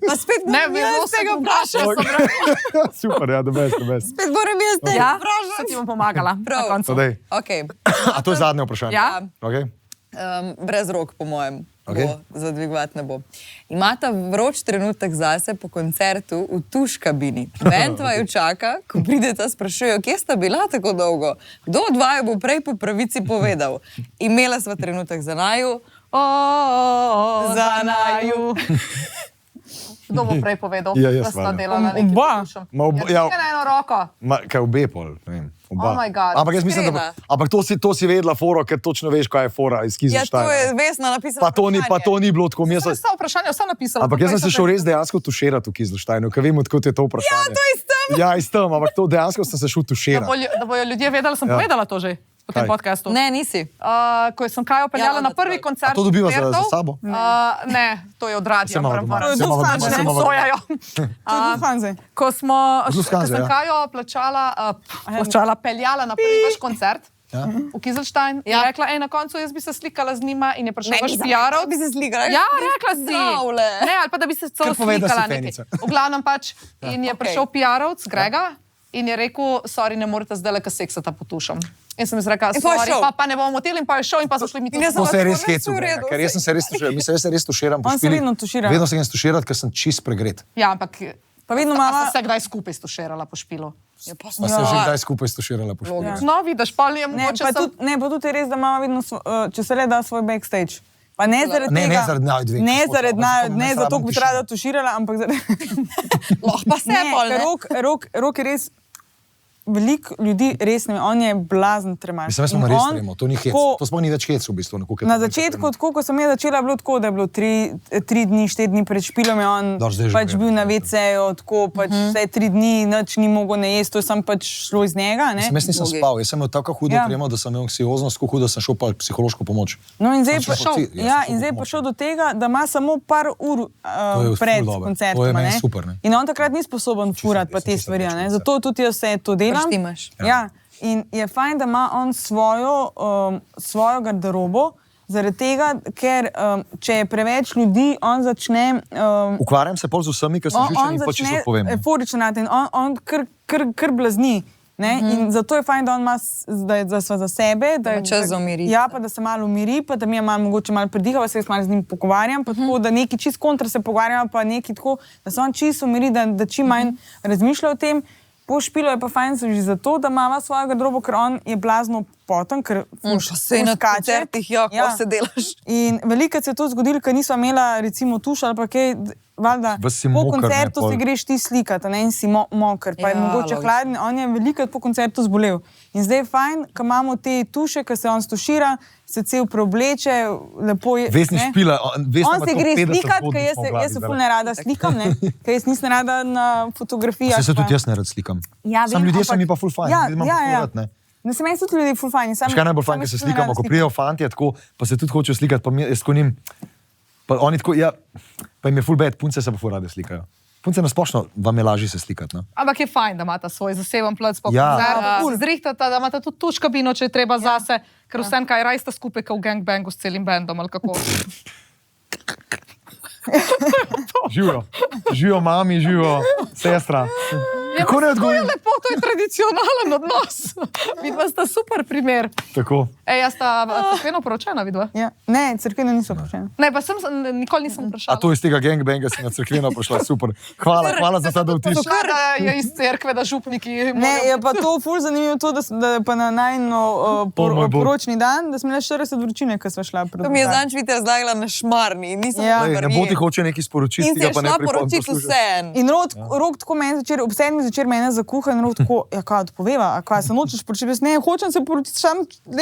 Pa spet Ne, moram jaz vse tega drugače. vprašati. Super, ja, the best, the best. Spet moram jaz tega Ja, vprašati. se ti bom pomagala. Na Prav. koncu. Tadej. Okay. A to je zadnje vprašanje. Ja. Okay. Brez rok, po mojem. Okej. Za dvigovati ne bo. Imata vroč trenutek zase po koncertu v tuš kabini. Band vaju čaka, ko prideta, sprašujejo, kje sta bila tako dolgo. Kdo od vaju bo prej po pravici povedal? Imela sva trenutek za naju. Za naju. Kdo bo prej povedal, Ja, jaz da sta valjda. delala na nekem Oba. tušem? Ma ja, Ne, na eno roko. kaj obe pol, ne vem. Oba. Oh my God. Ampak jaz mislim, da Iskrena. ampak to si vedela foro, ker točno veš, kaj je fora iz Ja, Kizenštajna. to je Vesna napisala. Pa to ni bilo tako. Sem vsa vprašanja vsa napisala. Ampak jaz sem se šel res dejansko tuširati v Kizenštajnu, ker vem, odkot je to vprašanje. Ja, to je s tem. Ja, iz tam, ampak to dejansko sem se šel tuširati. Da bojo ljudje vedeli, sem povedala to že. po tem Kaj? podcastu. Ne, nisi. Ko sem Kajo peljala Ja, na prvi tako. koncert. A to dobiva za Koncertov. sabo? Ne, to je od radia. Se malo moram doma. reči. Se malo doma, Ne, se malo doma. sojajo. To je Lufthansa. Ko sem ja. Kajo peljala na prvi vaš koncert. Ja. V Kizelstein in rekla, na koncu jaz bi se slikala z njima in je prišel vaš nisem PR-ov. rekla, bi se slikala. Ja, rekla si. Zdravle. Ne, ali pa da bi se celo Kar pove, da si slikala. fenica. V glavnem pač. In je Okej. prišel PR-ovc Grega in je rekel, sorry, ne morete zdaj le, ker seksata potušam. In sem izrekla, In pa je sorry, šel. pa ne bomo motili in pa je šel in pa so šli mi In jaz To sem se je pa res tako, hecel, v redu, ker jaz sem se res tuširal. Mislim, jaz se res tuširam po On se špili. vedno tušira. Vedno se ga tuširati, ker sem čist pregret. Ja, ampak Pa vedno a mama... sta se kdaj skupaj stuširala po špilu. Ja, pa Pa sem se je že Ja. kdaj skupaj tuširala po špili. No, vidiš, pa je Ne, mogoče pa sem... tudi je res, da mama vedno, če se le da svoj backstage. Pa ne zaradi Ne, ne tega, zaradi naju dveh, ne gospod, zaradi ampak naju, zato ne me zato, sram ko bi tišina. rada tuširala, ampak zaradi... lahko pa se pol, ker ne? Rok je res, veliko ljudi res ne ve, on je blazen tremač. Mislim, jaz sem In res on, tremo, to ni hec. ko- To smo ni več hec v bistvu. Na začetku, tako, ko sem jaz začela, je bilo tako, da je bilo 3 dni, 4 dni pred špilom, je on Dobro, zdaj že pač vem. bil na WC-ju, tako pač vse 3 dni, nič ni mogel ne jesti, to je sem pač šlo iz njega. Ne? Jaz nisem Bogi. spal, jaz sem imel tako hudo Ja. tremo, da sem imel anksioznost, tako hudo, da sem šel pa psihološko pomoč. No in zdaj je Sem šel prišel, po- ja, ja, sem in šel zdaj je po pomoč. prišel do tega, da ima samo par ur je ful pred dobro. koncertom. To je meni ne. super, ne. In on takrat ni sposoben furati pa jaz sem te čisto stvari. več ne. koncertov. Zato tudi jaz vse to delam. Poštimaš. Ja. In je fajn, da ima on svojo garderobo, zaradi tega, ker če je preveč ljudi, on začne. Ukvarjam se pol z vsemi, ker sem živčen in pač čisto povem. Euforičen in on kar blazni. In zato je fajn, da on ima, da sva za sebe, da ima čas za umiriti. Ja, pa da se malo umiri, pa da mi je malo mogoče malo prediha, pa se jaz malo z njim pogovarjam, pa tako, da neki čist kontra se pogovarjam, pa neki tako, da se on čist umiri, da čim manj razmišlja o tem. Po špilu je pa fajn že zato, da ima svojo garderobo, ker on je blazno poten, ker Pa sej na koncertih, ja, ko se delaš. In veliko se je to zgodilo, ker nisva imela recimo tuš ali pa kaj, valjda, Vas si po moker, ne, koncertu pol. se greš ti slikati, ne, in si moker, pa je Ja, mogoče logično. hladen, on je veliko po koncertu zbolel. In zdaj je fajn, ko imamo te tuše, ko se on stušira, se cel preobleče, lepo je. Vesni ne. špila, Vesna On ima se to gre 50 slikati, zgodb ker smo v glavi jaz se zdajle. ful ne rada slikam, ne, ker jaz nisem rada na fotografijah. Saj se pa- tudi jaz ne rad slikam. Ja, Sam vem, ljudje so ampak- mi pa ful fajn, Ja, ljudje imam ja, pa ful ja. rad, ne. Ne, se meni so tudi ljudje ful fajn. Veš, kaj je najbolj fajn, ker se slikamo, ko pridejo fantje, tako, pa se tudi hočejo slikati, pa jaz tako njim, pa oni tako, ja, pa jim je ful bad, punce se pa ful rade slikajo. Punce nasplošno vam je lažje se slikati, ne. Ampak je fajn, da imata svoj zaseben plac po Ja. koncertu. Zrihtata, da imata tudi tuš kabino, če je treba zase, ker vsem kaj rajsta skupaj, kot v gangbangu s celim bendom ali kako. Živijo, živijo mami, živijo sestra. Kako ne To je odgovorim? lepo, to je tradicionalen odnos. Vidva sta super primer. Tako. Jaz sta cerkveno poročena, vidva. Ja. Ne, crkvene niso vprašene. Ne, pa sem nikoli nisem A vprašala. to iz tega gangbanga si na cerkveno prišla, super. Hvala za ta dovtiš. Kar je iz cerkve, da župniki. Ne, je pa to ful zanimivo, to, da je pa na najno moj bog. poročni dan, da smo imeli 40 vročine, ko smo šla pred. To mi je zanč videti razlagala na šmarni. Nisem Ja. mogla Ne bo ti verjeti. hoče nekaj sporočiti, In se ga je pa ne šla pripomnim. poročiti vse. In rok tako meni začer, ob 7 začer mene zakuha in rok tako, ja, kaj odpoveva, a kaj se nočeš poročiti? Jaz ne, hočem se poročiti, sam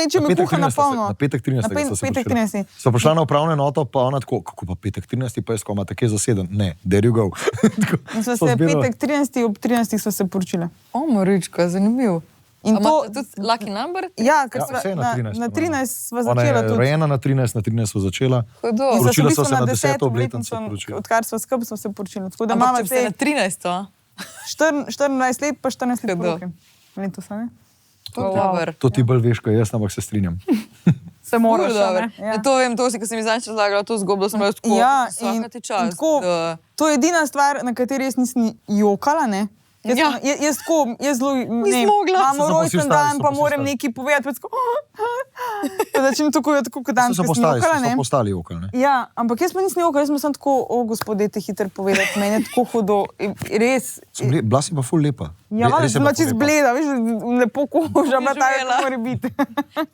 če me kuha na polno. Na petek 13. Petek 13. So prišla na upravno enoto, pa ona tako, kako pa petek 13, pa jaz ko ima tako zaseden. Ne, there you go. In smo se petek 13, ob 13 smo se poročile. O, Marička, zanimivo. In A to, imate tudi lucky number? ja, ker Ja, sva, vse na 13 sva Ona začela je tudi. rojena na 13 sva začela. Hudo. In sva Poročila v sva bistvu se na 10. 10. obletnico obletnico, poročila. odkar sva skupaj, smo se poročili. Tako da Ampak imamo če bi se na te 13, a? 24 let, pa 14 let Hudo. poroke. Letos, a ne? To je dobro. To ti bolj veš, kot jaz, ampak se strinjam. Se moraš, Ful a dobro. ne? Ja. Ja. To vem, to si, ko sem mi zanč razlagala, to zgodbo sem bila tako, Ja, in, vsakati in čas. tako, da- to je edina stvar, na kateri jaz nisem jokala. Ne? Jaz, Ja. jaz tako, jaz zelo, ne, mogla. imamo So pa vsi rojsten ostali, dan, so pa pa vsi moram ostali. nekaj povedati. Pa tako, pa začnem tako kot dan, So ko sem jokala. Ne? postali okol, ne? Ja, ampak jaz pa nisem jokala, jaz sem samo tako, o gospod, dajte hitro povedati, meni je tako hudo, res. Bila si pa ful lepa. Ja, Res je sem bila čist ful lepa. bleda, veš, lepo koža, ima ta, živela. kot mora biti.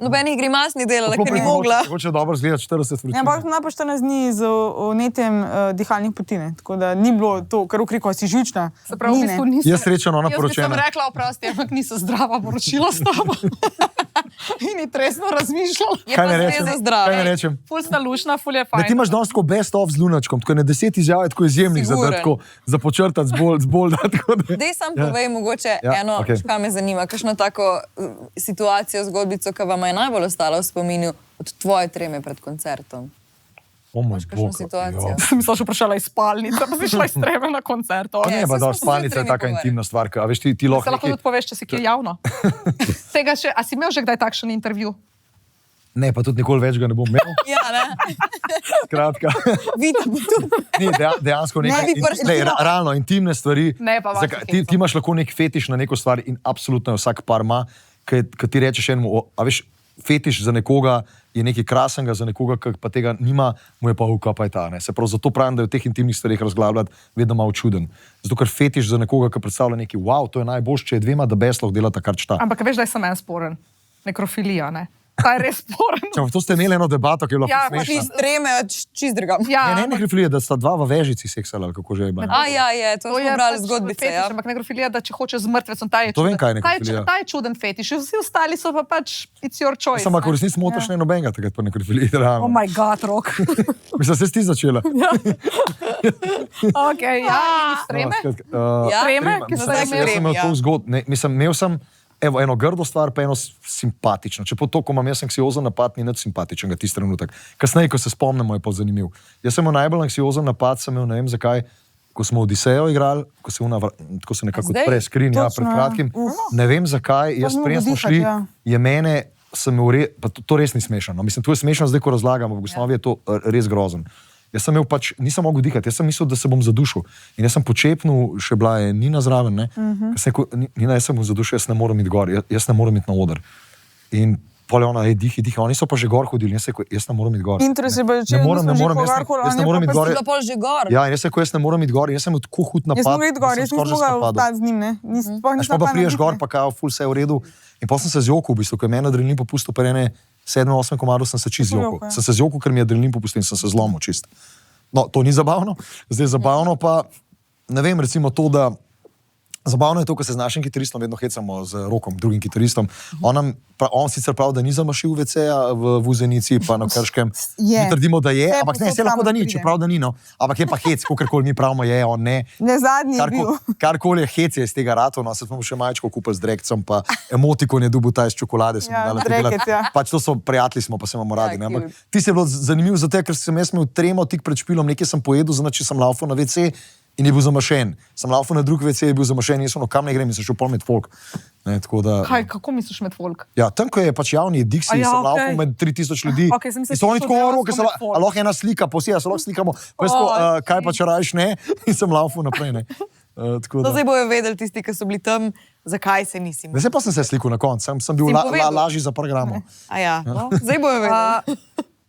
Nobenih grimas ni delala, Tako ker ni pri pomoči, mogla. Hoče dobro zgledati 40 Ja, ampak vročin. ima pa 14 dni z vnetjem dihalnih poti, ne. Tako da ni bilo to, kar ukriko, si žučna. Se pravi, v Ni, ne. bistvu nisem. Jaz srečen, ona Jaz bi sem poročena. rekla, oprosti, ampak niso zdrava poročila s tabo. in je tresno razmišljala. Je Kaj pa ne zelo rečem? zdravo. Kaj ne rečem? Ful sta lušna, ful je Ne, fajn. ti imaš danes tako best of z lunačkom, tako ne 10 izjav je tako izjemnih za, Siguren. za počrtati z bolj da, tako da. Dej sam povej mogoče Ja, eno, okej. kaj me zanima, kakšno tako situacijo, zgodbico, ki vam je najbolj ostala v spominju od tvoje treme pred koncertom. O moj Imaš kakšno bog. situacijo? ja. Sem se še vprašala iz spalnice, pa si šla iz treme na koncert. Pa Ja, ne, pa saj da smo se spalnica je zjutraj taka mi intimna stvar, a veš, ti Se lahko lahko tudi poveš, če si kje javno. Tega še, a si imel že kdaj takšen intervju? Ne, pa tudi nikoli več ga ne bom imel. Ja, ne? Skratka, Vita bo tu. ni dejansko nekaj. Ne bi prišla. Realno, intimne stvari. Ne, pa vas Ti imaš lahko nek fetiš na neko stvar in absolutno je vsak par ima, ki ti rečeš enemu, a veš, fetiš za nekoga je nekaj krasnega, za nekoga, ki pa tega nima, mu je pa uka pa je ta. Ne? Se pravi, zato pravim, da je v teh intimnih stvarih razglabljati vedno malo čuden. Zato, ker fetiš za nekoga, ki predstavlja neki, wow, to je najboljše, če je dvema, da besloh delata kar čta. Ampak veš, da je sem en sporen. Nekrofilija, ne? Ta je res sporen. To ste imeli eno debato, ki je bila Ja, smešna. Iz treme, čist drugam. Ja, Ne, nekrofilija, da sta dva v vežici seksala, ali kako že je bilo. Ja, je, to smo brali zgodbice, fetiš, ja. ampak nekrofilija, da če hočeš z mrtvecem, ta je To vem, čuden. kaj je nekrofilija. Ta je čuden fetiš, vsi ostali so pa pač it's your choice. Samo ako ne. resnici motaš ne nobenega, takrat pa nekrofilija. Oh my god, Rok. Mislim, se ti začela. Okay, ja, iz treme? Ja, Treme, ki Mislim, so jaz sem imel to zgodb. Imel sem evo, eno grdo stvar, pa eno simpatično. Če po to, ko imam jaz anksiozen napad, ni nič simpatičnega tisti trenutek. Kasneje, ko se spomnimo, je pa zanimiv. Jaz sem imel najbolj anksiozen napad, sem imel, ne vem zakaj, ko smo Odisejo igrali, ko se nekako Zdaj? odpre skrin, ja, Točno, pred ja. kratkim. Ne vem zakaj, jaz ni prej smo mogel šli, dihati, ja. je mene, sem imel, pa to res ni smešno. No. Mislim, to je smešno zdaj, ko razlagam, v osnovi je to res grozen. Jaz sem imel pač, nisem mogel dihati, jaz sem mislil, da se bom zadušil. In jaz sem počepnil, še bila je Nina zraven, ne? Nina, jaz sem bom zadušil, jaz ne morem iti gor, jaz ne morem iti na oder. In pol je ona, dihi, oni so pa že gor hodili, jaz ne morem iti gor. Intro se bo začel, Ne morem, nismo že jaz pogovarjali, ne morem iti gor. Si pa pol že gor. Ja, in jaz rekel, jaz ne morem iti gor, jaz sem imel tako hud napad. Jaz sem mogel iti gor, da sem jaz skoraj nisem že mogel napadel. ostati z njim, ne. Až pa priješ gor, pa kao, ful se je v redu. In potem sem se zjokal, v bistvu, ker je meni adrenalin popustil, pa ene 7-8 komadov sem se čist zjokal. ja. Sem se zjokal, ker mi je adrenalin popustil in sem se zlomil čist. No, to ni zabavno, zdaj zabavno pa, ne vem, recimo to, da zabavno je to, ko se z našim kitaristom vedno hecamo, z Rokom, drugim kitaristom. On sicer pravi, da ni zamašil WC-ja v Vuzenici, pa na Krškem. Je. Mi trdimo, da je, Vse ampak ne, povsod se lahko, da ni, kamor pride. čeprav da ni, no. Ampak je pa hec, kakorkoli mi pravimo, je, on ne. Ne, zadnji je bil. Karkoli je hec je iz tega rato, no, se smo še majčko kupili z drekcem, pa emotikon je dobil ta iz čokolade. Ja, drekec, ja. Pač to so prijatelji, smo pa se imamo radi. Ja, Ne, ampak cute. ti se je bilo zanimivo, zato ker sem jaz imel tremo tik pred špilom, nekaj sem pojedel, znači sem laufal na WC in je bil zamašen. Sem laufal na drug WC, je bil zamašen in jaz sem, no, kam ne grem in sem šel pol med folk. Ne, tako da, Kaj, kako misliš med folk? ja, tam, ko je pač javni Dixie, A ja, sem okej. laufal med 3000 ljudi. Okej, sem se in so oni slišal tako dejansko roke, med folk. a lahko ena slika, posebej, se lahko slikamo. Pa jaz tako, okej. kaj pa če rajš ne, in sem laufal naprej. Ne. Tako To da. zdaj bojo vedeli tisti, ki so bili tam, zakaj se nisi. Zdaj pa sem se slikal na koncu, sem bil Si povedal? lažji za programom. A ja, no, zdaj bojo vedeli.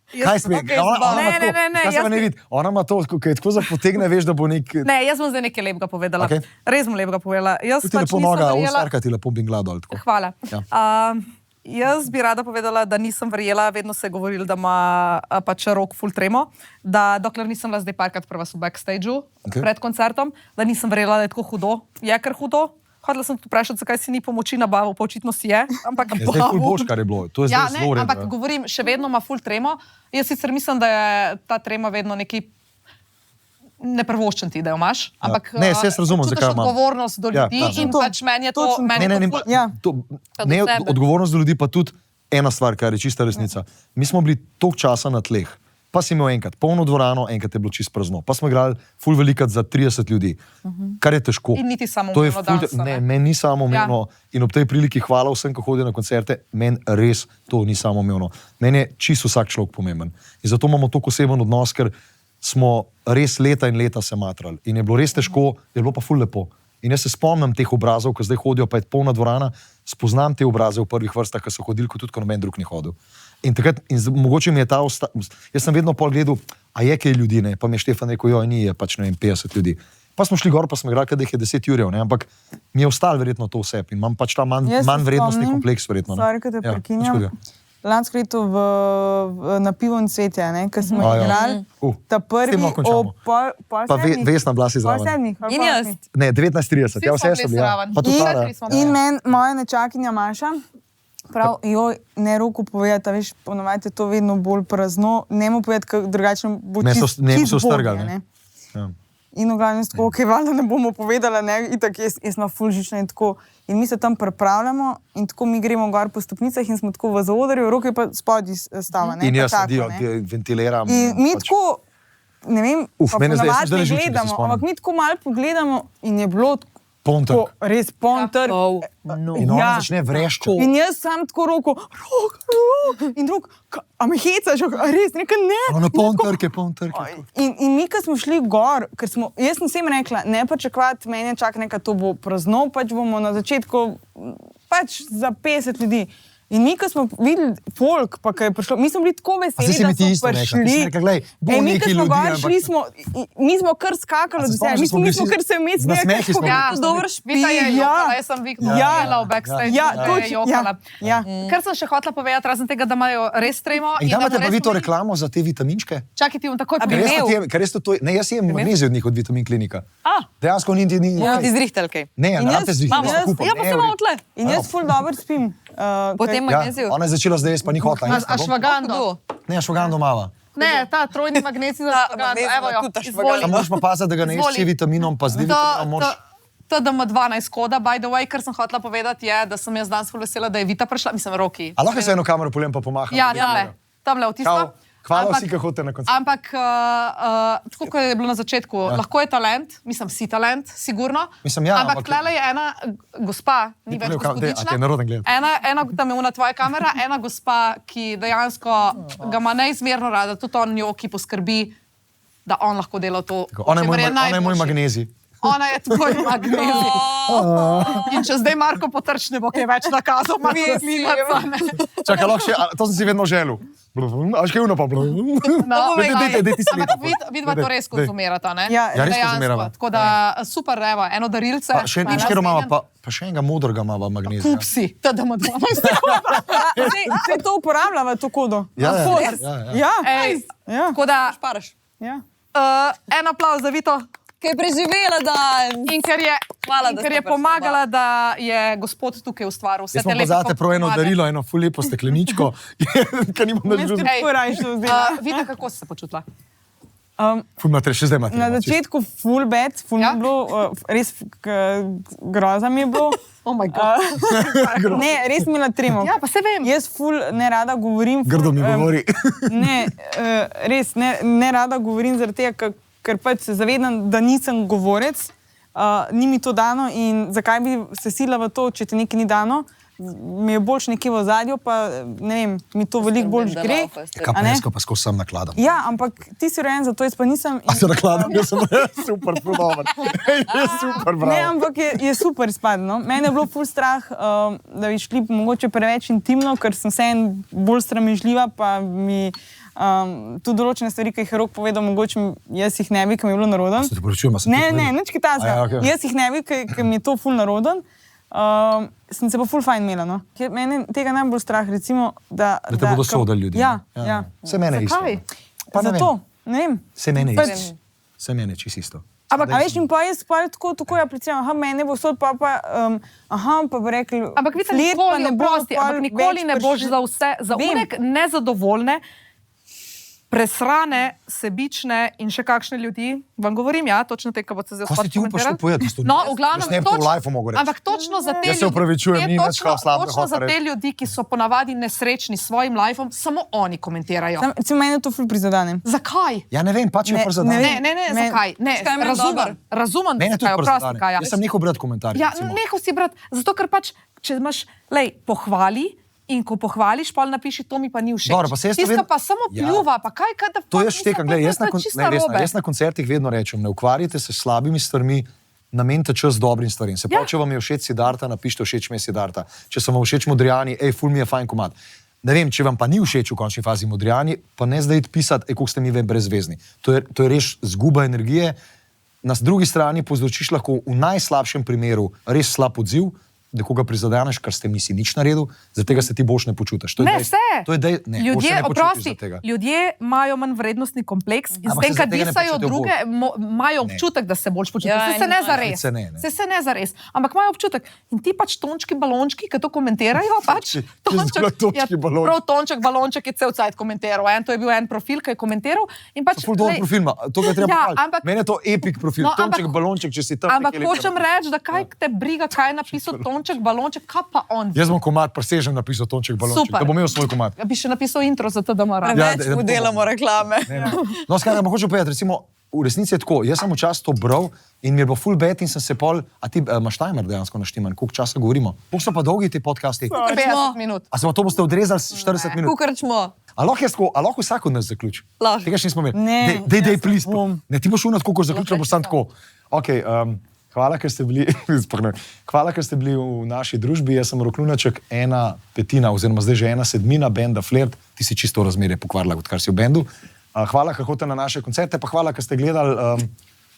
Kaj smeš? okej, zabavno. Ne, Kaj se pa ne vidi? Ona ima to, ko je tako zapotegne, veš, da bo nek... Ne, jaz bom zdaj nekaj lepega povedala. Okej. Res bom lepega povedala. Jaz Ti lepo nisem noga, verjela- Oskarka ti lepo binglado ali tako. Hvala. Ja. Jaz bi rada povedala, da nisem verjela, vedno se je govorilo, da ima pač Rok ful tremo, da dokler nisem bila zdaj parkrat prva v backstageu Okej. pred koncertom, da nisem verjela, da je tako hudo. Je kar hudo. Hodila sem tu vprašati, zakaj si ni pomoči nabavil, pa očitno si je. Ampak Je zdaj ful boš, kar je bilo. To je Ja, zdaj ne, zelo redno. ampak govorim, še vedno ima ful tremo. Jaz sicer mislim, da je ta trema vedno neki neprvoščen ti, da jo imaš. Ampak Ne, saj jaz razumem, občutiš zakaj imam. odgovornost do Ja, ljudi točno. in pač meni je to... Točno to. meni je Ne, to ne, ne, ful- Ja. ne, do sebe. odgovornost do ljudi pa tudi ena stvar, kar je čista resnica. Mi smo bili toliko časa na tleh, pa si imel enkrat polno dvorano, enkrat je bilo čisto prazno. Pa smo igrali ful velikat za 30 ljudi, kar je težko. In niti samoumevno To je ful danes, a ne? Ne, meni ni samoumevno. In ob tej priliki hvala vsem, ki hodijo na koncerte, meni res to ni samoumevno. Meni je čisto vsak človek pomemben. In zato imamo tako oseben odnos, ker smo res leta in leta se matrali. In je bilo res težko, je bilo pa ful lepo. In jaz se spomnim teh obrazov, ko zdaj hodijo, pa je polna dvorana, spoznam te obraze v prvih vrstah, ki so hodili, kot tudi, ko noben drug ni hodil. In takrat, mogoče mi je ta jaz sem vedno pol gledal, a je kaj ljudi, ne? Pa mi je Štefan rekel, jo, ni, je pač, ne vem, 50 ljudi. Pa smo šli gor, pa smo igrali, da jih je 10 jurjev, ne? Ampak mi je ostalo verjetno to vse in imam pač ta Jaz se manj vrednostni spomnim, kompleks, verjetno. ne. Sorry, ko te Ja, prekinjam. nič hudega. Lansko leto na pivo in cvetje, ko smo A ja. igrali. Ta S prvi tem lahko končamo. ob pol Pa sedmih. Vesna bila si Pol zraven. sedmih, ali In pol jaz. osmih. Ne, 19:30, ja, Vsi vse smo so bili bili. Ja. zraven. Pa tudi In, Tara. Vsi smo in moja nečakinja Maša Prav, joj, ne Roku povedati, veš, ponovadi je to vedno bolj prazno, ne mu povedati, kako drugače bo Ne so- čist- ne čist so bolje, strgali, ne. Ja. In v glavnem tako, ok, valjda ne bomo povedali, ne, itak jaz sem fulžična in tako. In mi se tam pripravljamo in tako mi gremo gor po stopnicah in smo tako v zaodrju, Rok je pa spodaj stava, ne. In pa jaz tako, sedijo, ne. ventiliram. In mi pač- tako, ne vem, pa mene zdaj- jaz ponavadi sem zdaj ne živčen, da se gledamo, spomnim. ampak mi tako malo pogledamo in je bilo Poln trg. tako res poln trg. In ona začne vreščati. In jaz sam tako Roko, Rok, in drug, a me hecaš, a res, nekaj ne. Ono poln trg je, poln trg. In mi, ko smo šli gor, ker smo, jaz sem vsem rekla, ne pričakovati, meni je čak nekaj, to bo prazno, pač bomo na začetku pač za 50 ljudi. In mi, ko smo videli folk, pa ko je prišlo, mi smo bili tako veseli, A zdaj si mi ti da isto smo rekla, ti si prišli. rekla, glej, bo Ej, mi, ko nekaj smo ljudi, gor ampak- šli, mi smo kar skakali od vsega. Mi smo kar se vmes z nasmehi smo Ja, bili. dobro špita je jokala, jaz sem viknila Ja. v backstage, Ja, da je točno, jokala. ja. Kar sem še hotela povedati, razen tega, da imajo res tremo. In in da da imate bo pa vi res to imeli- reklamo za te vitaminčke? Čakaj, ti bom takoj Ker res povedal. to ker res to, ne, jaz jem magnezij od njih, od Vitamin Klinika. Dejansko ni. Ja, ti zrihtelke. Ne, In ne, jaz- te zvihte, imamo. skupaj. Ja, pa Ne, se v imamo redu. tle. In jaz ful dobro spim. Potem Ja, magneziju. ona je začela zdaj res, pa ni hotla. A švagando. Ne, švagando mava. Ne, ta trojni magnezij za švagando. magnezij Evo jo, za kuta izvoli. švagando. Samo moraš pa paziti, da ga ne ješ s Izvoli. vitaminom, pa z vitaminom moraš. TDM12 koda, by the way, kar sem hotela povedati, je, da sem jaz danes ful vesela, da je Vita prišla, mislim, Roki. A lahko se eno kamero poljem pa pomaham? Ja, tamle v tisto. Kao, hvala Ampak- vsi, ki hodite na koncert. Ampak, tako kot je bilo na začetku, lahko je talent, mislim, si talent, sigurno. Mislim, ja, ampak ampak- tlele je ena gospa, ni več pogledal, a te je gospodična. naroden gledati? Ena, tam je una tvoja kamera, ena gospa, ki dejansko ga ima neizmerno rada, tudi on njo, ki poskrbi, da on lahko dela to. Ona je o čemer moj, ona je moj najboljši. magnezij. Ona je tvoj magnezij. In če zdaj Marko Potrč ne bo kaj več nakazal, pa mi je Čakaj, lahko še, to sem si vedno želel. Až kaj uno pa. No, Daj ti sledi. ampak vidva to res konzumirata, ne? Ja, Ja, res Dejansko. konzumirava. Tako da super, evo, eno darilce. Še nič, ker imamo pa še enega modrega imamo magnezija. Kupsi, teda ima 12. Se to uporabljava, to kodo. Ja, ja, Ful. ja, ja. Ja, Ej, ja, tako da, Paraš. ja. en aplauz za Vito. Kaj je preživela dan? In ker je, Hvala, in da ker ste je prišla, pomagala, da je gospod tukaj ustvaril vse Jaz te smo pa lepe zate prav eno komade. darilo, eno ful lepo stekleničko, ker nimam več Jaz drugega. tudi tako raje šlo zdaj. Vita, kako si se počutila? Ful imate, še zdaj imate. Na emocije. začetku full bad, full Ja? ja? bilo, res groza mi je bilo. Oh my God. Ne, res mi je tremo. Ja, pa se vem. Jaz ful ne rada govorim. ful, Grdo mi govori. Ne, res ne rada govorim zaradi tega, ker pač se zavedam, da nisem govorec, ni mi to dano in zakaj bi se sila v to, če ti nekaj ni dano. Mi je boljš nekje v zadju, pa ne vem, mi to veliko bolj da gre. laufaš, a ne? Kapesko pa skozi sam nakladam. Ja, ampak ti si rojen za to, jaz pa nisem. A se nakladam, jaz sem super, ful dober. Je super, Ne, bravo. ampak je super izpad. No? Mene je bilo ful strah, da bi šli mogoče preveč intimno, ker sem vseeno bolj sramežljiva, pa mi tudi določene stvari, ki jih je Rok povedal, mogoče jaz jih ne bi, ker mi je bilo naroden. Se ti poročujem, a sem Ne, ti ne, povedal? nič kaj takega. A ja, okej. Jaz jih ne bi, ker mi je to ful naroden. Sem se pa ful fajn imela. No? Ker mene tega najbolj strah, recimo, da Da te bodo sodili ljudje. Ja, ne? ja. Se mene isto. Zakaj? Pa ne Zato, vem. ne vem. Se mene Pač- isto. Se mene čisto isto. Ampak, a veš, in pa jaz pa tako apliciram, aha, mene bo sod, pa aha, pa bi rekli, Ampak vidite, flirt pa nikoli ne ne bo, prosti, pol ampak nikoli več ne boš prišli- za vse, za Vem. unek nezadovoljne, presrane, sebične in še kakšne ljudi, vam govorim, ja, točno te, ki boste zdaj Kaj si ti upaš to povedati, tisto? No, v glavnem, Jaz ne bi to v liveu mogel reči. ampak točno za te Jaz se opravičujem, ne, ni nič kao slabega točno za hotel te reči. ljudi, ki so ponavadi nesrečni s svojim lifeom, samo oni komentirajo. Recimo, mene to ful prizadene. Zakaj? Ja, ne vem, pač je Ne, prsa ne dan. vem. Ne, Me- zakaj? Ne, Zakaj je meni dober? razumem, Mene tudi zakaj, prsa oprosti, dan. Kaja. Jaz sem nehal brati komentarje. Ja, recimo. nehal si brati, zato ker pač, če imaš, lej, pohvali in ko pohvališ, pa napiši, to mi pa ni všeč. Dobro, pa se jaz to Tiska vedno- pa samo Ja. pljuva, pa kaj, da To jaz štekam, gledaj, jaz jaz na koncertih vedno rečem, ne ukvarjajte se s slabimi stvarmi, namenite čas dobrim stvarem. Se Ja. pa, če vam je všeč Siddharta, napišite všeč mi je Siddharta. Če so vam všeč Modrijani, ful mi je fajn komad. Ne vem, če vam pa ni všeč v končni fazi Modrijani, pa ne zdaj iti pisati, koliko ste mi ve brezvezni. To je res zguba energije. Na drugi strani povzročiš lahko v najslabšem primeru res slab odziv, da koga prizadeneš, kar ste mi si nič naredil, zaradi tega se ti boš ne počutiš. To je Ne, dejstvo. vse. To je ne, boš se Ljudje, ne počutiš oprosti, zaradi tega. ljudje imajo manj vrednostni kompleks in s Ampak tem, se kad zaradi tega ne disajo počutijo druge, imajo občutek, da se boljš počutijo. Ja, Saj se in ne imajo. zares. Saj ne. Saj se ne zares. Ampak imajo občutek. In ti pač tončki balončki, ki to komentirajo, pač Tončki balončki. prav tonček balonček je cel cajt komentiral. To je bil en profil, ki je komentiral. In pač, Ful dober glej, profil ima, to ga je treba Ja, pohvaliti. ampak- Meni je to epik profil, No, Tonček ampak- balonček, če si tam. Ampak nekje hočem reči, da kaj te briga, kaj je napisal tonček balonček, kaj pa on. Jaz bom komad presežen napisal Tonček balonček, Super. da bom imel svoj komad. Ja, bi še napisal intro za to, da mora. Ja, Več mu delamo reklame. No, skratka, ampak hočem povedati, recimo, v resnici je tako, jaz sem včasih to bral in mi je bilo full bad in sem se pol, a ti imaš timer dejansko naštiman, koliko časa govorimo? Koliko so pa dolgi ti podcasti? 50 minut. A se pa to boste odrezali 40 minut? Kukrčmo. A lahko vsak od nas zaključi? Lahko. Tega še nismo imeli. Ne, Dej, please. Ne, ti boš unat, koliko zaključil, boš sam tako. Okay, hvala, ker ste bili, hvala, ker ste bili v naši družbi. Jaz sem Roklunaček, 1/5, oziroma zdaj že 1/7 benda Flirt. Ti si čisto razmerje pokvarila, kot kar si v bendu. Hvala, ker hodite na naše koncerte, pa hvala, ker ste gledali.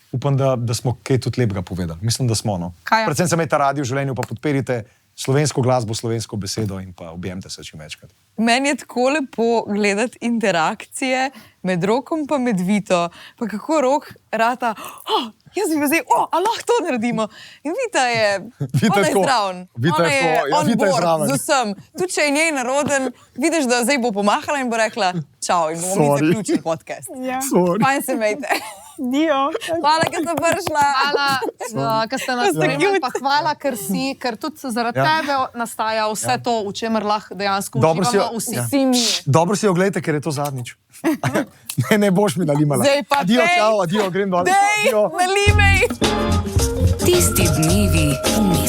Upam, da smo kaj tudi lepega povedali. Mislim, da smo. No. Kaj je? Predvsem se imejte radi v življenju, pa podperite slovensko glasbo, slovensko besedo in pa objemite se čim večkrat. Meni je tako lepo gledati interakcije med Rokom in med Vito. Pa kako Rok rata, jaz bi zdaj, a lahko to naredimo. In Vita je, Vita ona je je tako. zraven. Vita Ona je je tako, ja, on Vita je board zraven. z vsem. Tudi če je njej naroden, vidiš, da zdaj bo pomahala in bo rekla, čau, in bomo mi Sorry. zaključili podcast. Ja. Fajn se imejte. Dio. Hvala, ker ste prišla. Hvala, ker ste nas spremljali, pa hvala, ker tudi zaradi tebe nastaja vse to, v čemer lahko dejansko Dobro si jo- uživamo vsi. ja. Vsi mi. Dobro si jo gledajte, ker je to zadnjič. Ne boš mi nalimala. Zdaj pa Adio, dej. čau, adio, grem dol. Dej, Adio. nalimej. Tisti dnevi v mesecu.